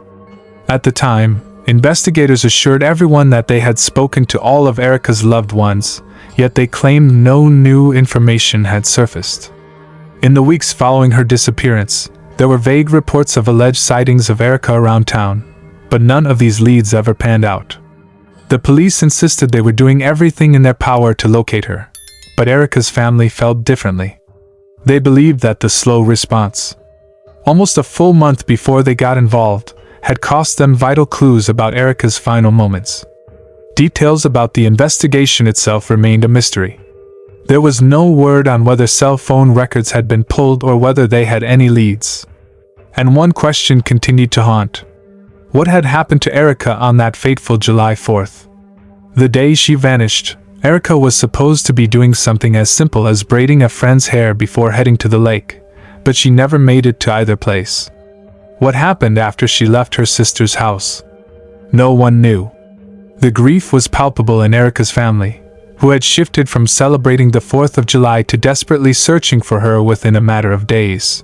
At the time, investigators assured everyone that they had spoken to all of Erica's loved ones, yet they claimed no new information had surfaced. In the weeks following her disappearance, there were vague reports of alleged sightings of Erica around town, but none of these leads ever panned out. The police insisted they were doing everything in their power to locate her, but Erica's family felt differently. They believed that the slow response, almost a full month before they got involved, had cost them vital clues about Erica's final moments. Details about the investigation itself remained a mystery. There was no word on whether cell phone records had been pulled or whether they had any leads. And one question continued to haunt. What had happened to Erica on that fateful July 4th? The day she vanished, Erica was supposed to be doing something as simple as braiding a friend's hair before heading to the lake, but she never made it to either place. What happened after she left her sister's house? No one knew. The grief was palpable in Erica's family, who had shifted from celebrating the 4th of July to desperately searching for her within a matter of days.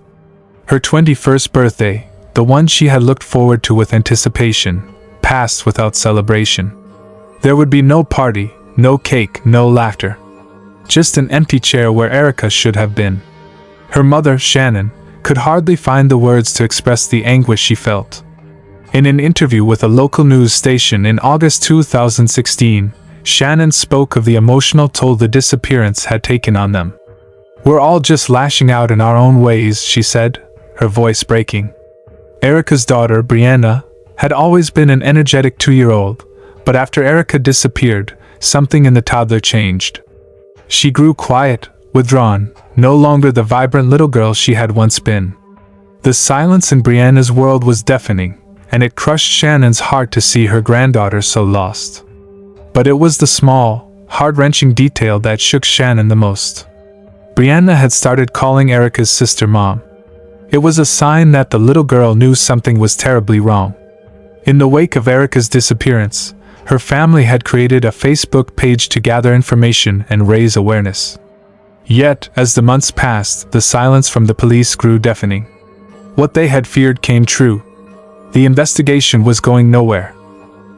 Her 21st birthday, the one she had looked forward to with anticipation, passed without celebration. There would be no party, no cake, no laughter. Just an empty chair where Erica should have been. Her mother, Shannon, could hardly find the words to express the anguish she felt. In an interview with a local news station in August 2016, Shannon spoke of the emotional toll the disappearance had taken on them. "We're all just lashing out in our own ways," she said, her voice breaking. Erica's daughter, Brianna, had always been an energetic 2-year-old, but after Erica disappeared, something in the toddler changed. She grew quiet, withdrawn, no longer the vibrant little girl she had once been. The silence in Brianna's world was deafening, and it crushed Shannon's heart to see her granddaughter so lost. But it was the small, heart-wrenching detail that shook Shannon the most. Brianna had started calling Erica's sister Mom. It was a sign that the little girl knew something was terribly wrong. In the wake of Erica's disappearance, her family had created a Facebook page to gather information and raise awareness. Yet, as the months passed, the silence from the police grew deafening. What they had feared came true. The investigation was going nowhere.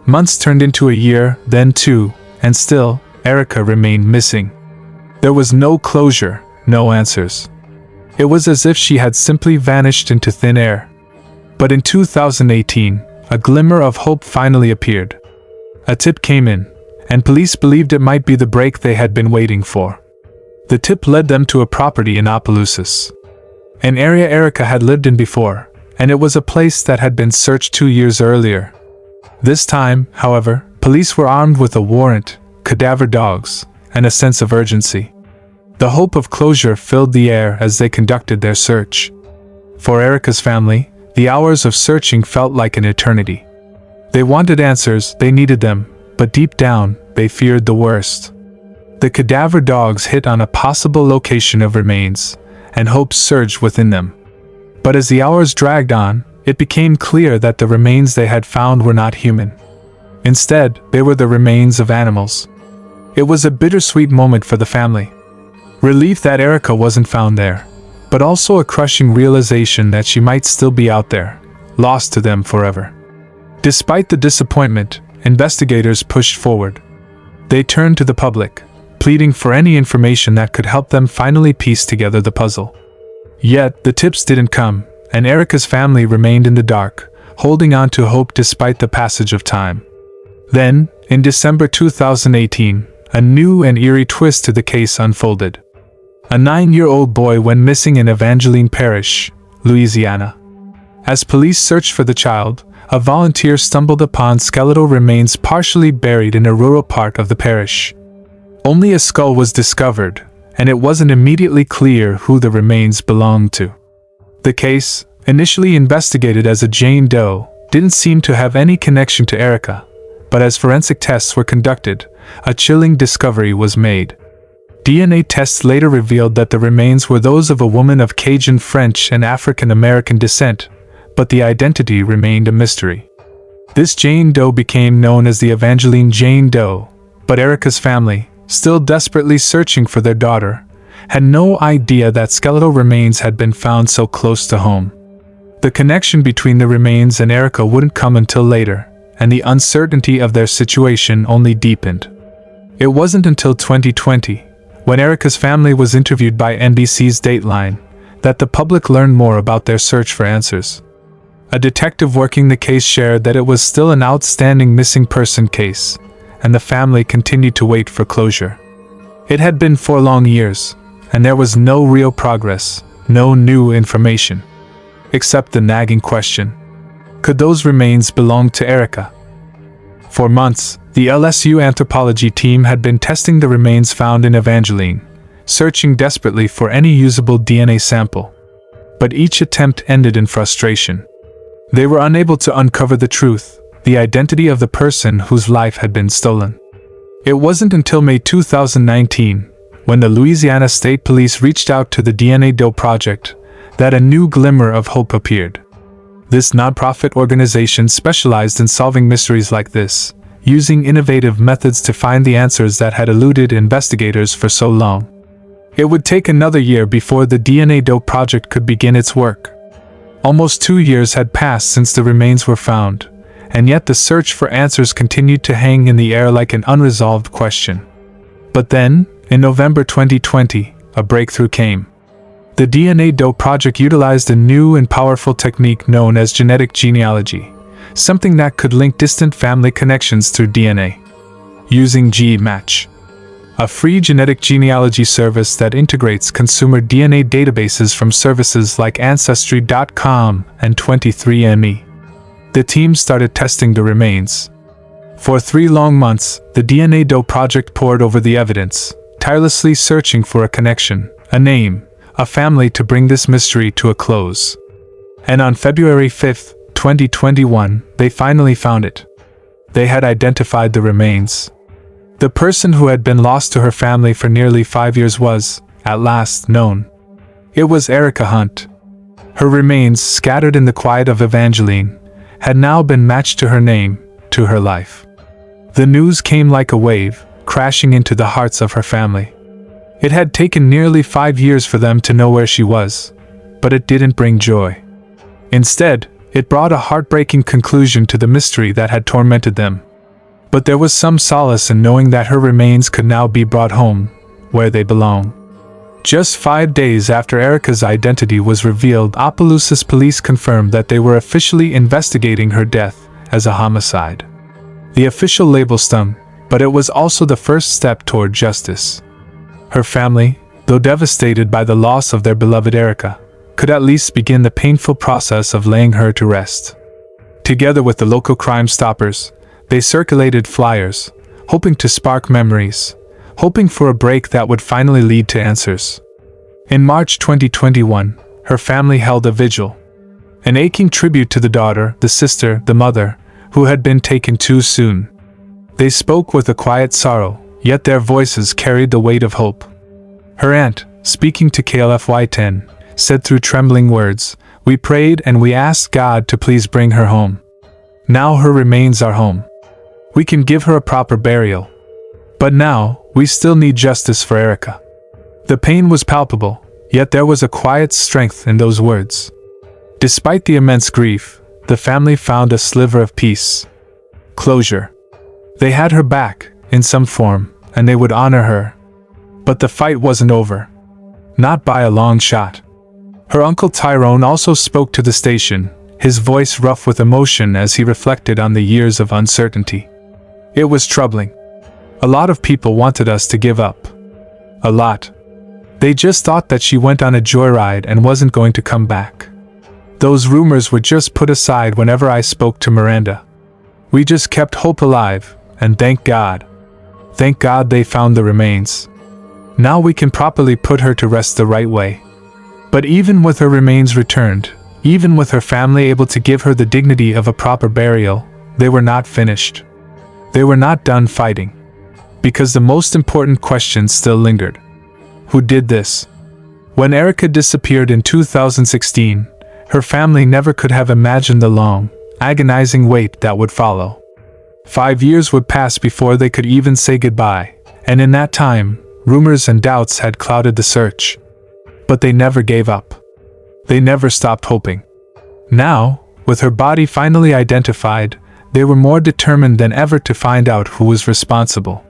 Months turned into a year, then 2, and still, Erica remained missing. There was no closure, no answers. It was as if she had simply vanished into thin air. But in 2018, a glimmer of hope finally appeared. A tip came in, and police believed it might be the break they had been waiting for. The tip led them to a property in Opelousas, an area Erica had lived in before, and it was a place that had been searched 2 years earlier. This time, however, police were armed with a warrant, cadaver dogs, and a sense of urgency. The hope of closure filled the air as they conducted their search. For Erica's family, the hours of searching felt like an eternity. They wanted answers, they needed them, but deep down, they feared the worst. The cadaver dogs hit on a possible location of remains, and hope surged within them. But as the hours dragged on, it became clear that the remains they had found were not human. Instead, they were the remains of animals. It was a bittersweet moment for the family. Relief that Erica wasn't found there, but also a crushing realization that she might still be out there, lost to them forever. Despite the disappointment, investigators pushed forward. They turned to the public, pleading for any information that could help them finally piece together the puzzle. Yet, the tips didn't come, and Erica's family remained in the dark, holding on to hope despite the passage of time. Then, in December 2018, a new and eerie twist to the case unfolded. A 9-year-old boy went missing in Evangeline Parish, Louisiana. As police searched for the child, a volunteer stumbled upon skeletal remains partially buried in a rural part of the parish. Only a skull was discovered, and it wasn't immediately clear who the remains belonged to. The case, initially investigated as a Jane Doe, didn't seem to have any connection to Erica, but as forensic tests were conducted, a chilling discovery was made. DNA tests later revealed that the remains were those of a woman of Cajun, French, and African American descent, but the identity remained a mystery. This Jane Doe became known as the Evangeline Jane Doe, but Erica's family, still desperately searching for their daughter, had no idea that skeletal remains had been found so close to home. The connection between the remains and Erica wouldn't come until later, and the uncertainty of their situation only deepened. It wasn't until 2020, when Erica's family was interviewed by NBC's Dateline, that the public learned more about their search for answers. A detective working the case shared that it was still an outstanding missing person case, and the family continued to wait for closure. It had been 4 long years, and there was no real progress, no new information. Except the nagging question: could those remains belong to Erica? For months, the LSU anthropology team had been testing the remains found in Evangeline, searching desperately for any usable DNA sample. But each attempt ended in frustration. They were unable to uncover the truth, the identity of the person whose life had been stolen. It wasn't until May 2019, when the Louisiana State Police reached out to the DNA Doe Project, that a new glimmer of hope appeared. This nonprofit organization specialized in solving mysteries like this, using innovative methods to find the answers that had eluded investigators for so long. It would take another year before the DNA Doe Project could begin its work. Almost 2 years had passed since the remains were found, and yet the search for answers continued to hang in the air like an unresolved question. But then, in November 2020, a breakthrough came. The DNA Doe Project utilized a new and powerful technique known as genetic genealogy, something that could link distant family connections through DNA. Using G-Match, a free genetic genealogy service that integrates consumer DNA databases from services like Ancestry.com and 23andMe. The team started testing the remains. For 3 long months, the DNA Doe Project pored over the evidence, tirelessly searching for a connection, a name, a family to bring this mystery to a close. And on February 5, 2021, they finally found it. They had identified the remains. The person who had been lost to her family for nearly 5 years was, at last, known. It was Erica Hunt. Her remains, scattered in the quiet of Evangeline, had now been matched to her name, to her life. The news came like a wave, crashing into the hearts of her family. It had taken nearly 5 years for them to know where she was, but it didn't bring joy. Instead, it brought a heartbreaking conclusion to the mystery that had tormented them. But there was some solace in knowing that her remains could now be brought home, where they belong. Just 5 days after Erica's identity was revealed, Opelousas police confirmed that they were officially investigating her death as a homicide. The official label stung, but it was also the first step toward justice. Her family, though devastated by the loss of their beloved Erica, could at least begin the painful process of laying her to rest. Together with the local Crime Stoppers, they circulated flyers, hoping to spark memories, hoping for a break that would finally lead to answers. In March 2021, her family held a vigil, an aching tribute to the daughter, the sister, the mother, who had been taken too soon. They spoke with a quiet sorrow, yet their voices carried the weight of hope. Her aunt, speaking to KLFY10, said through trembling words, "We prayed and we asked God to please bring her home. Now her remains are home. We can give her a proper burial. But now, we still need justice for Erica." The pain was palpable, yet there was a quiet strength in those words. Despite the immense grief, the family found a sliver of peace. Closure. They had her back, in some form, and they would honor her. But the fight wasn't over. Not by a long shot. Her uncle Tyrone also spoke to the station, his voice rough with emotion as he reflected on the years of uncertainty. It was troubling. A lot of people wanted us to give up. A lot. They just thought that she went on a joyride and wasn't going to come back. Those rumors were just put aside whenever I spoke to Miranda. We just kept hope alive, and thank God. Thank God they found the remains. Now we can properly put her to rest the right way. But even with her remains returned, even with her family able to give her the dignity of a proper burial, they were not finished. They were not done fighting. Because the most important question still lingered. Who did this? When Erica disappeared in 2016, her family never could have imagined the long, agonizing wait that would follow. 5 years would pass before they could even say goodbye, and in that time, rumors and doubts had clouded the search. But they never gave up. They never stopped hoping. Now, with her body finally identified, they were more determined than ever to find out who was responsible.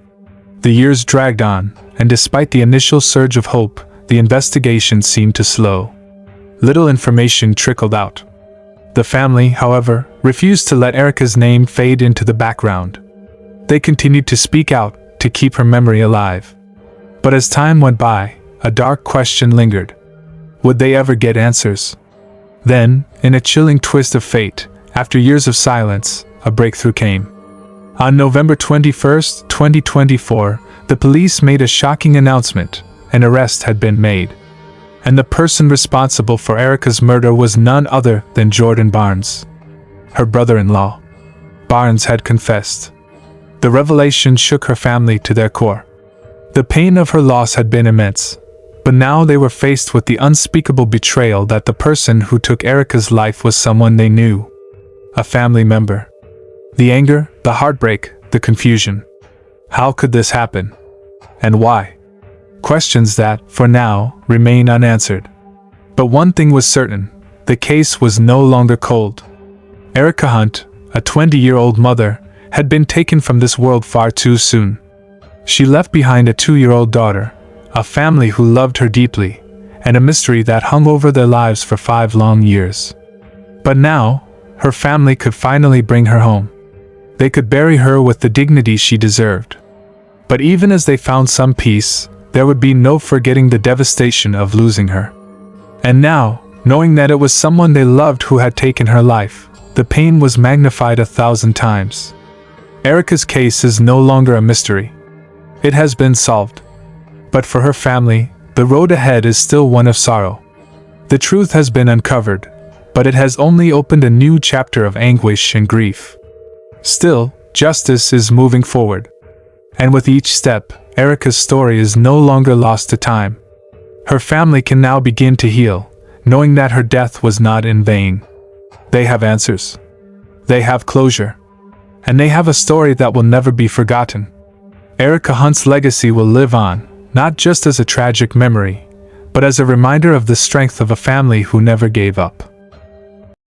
The years dragged on, and despite the initial surge of hope, the investigation seemed to slow. Little information trickled out. The family, however, refused to let Erica's name fade into the background. They continued to speak out, to keep her memory alive. But as time went by, a dark question lingered. Would they ever get answers? Then, in a chilling twist of fate, after years of silence, a breakthrough came. On November 21, 2024, the police made a shocking announcement. An arrest had been made. And the person responsible for Erica's murder was none other than Jordan Barnes, her brother-in-law. Barnes had confessed. The revelation shook her family to their core. The pain of her loss had been immense, but now they were faced with the unspeakable betrayal that the person who took Erica's life was someone they knew. A family member. The anger, the heartbreak, the confusion. How could this happen? And why? Questions that, for now, remain unanswered. But one thing was certain, the case was no longer cold. Erica Hunt, a 20-year-old mother, had been taken from this world far too soon. She left behind a 2-year-old daughter, a family who loved her deeply, and a mystery that hung over their lives for 5 long years. But now, her family could finally bring her home. They could bury her with the dignity she deserved. But even as they found some peace, there would be no forgetting the devastation of losing her. And now, knowing that it was someone they loved who had taken her life, the pain was magnified 1,000 times. Erica's case is no longer a mystery. It has been solved. But for her family, the road ahead is still one of sorrow. The truth has been uncovered, but it has only opened a new chapter of anguish and grief. Still, justice is moving forward. And with each step, Erica's story is no longer lost to time. Her family can now begin to heal, knowing that her death was not in vain. They have answers. They have closure. And they have a story that will never be forgotten. Erica Hunt's legacy will live on, not just as a tragic memory, but as a reminder of the strength of a family who never gave up.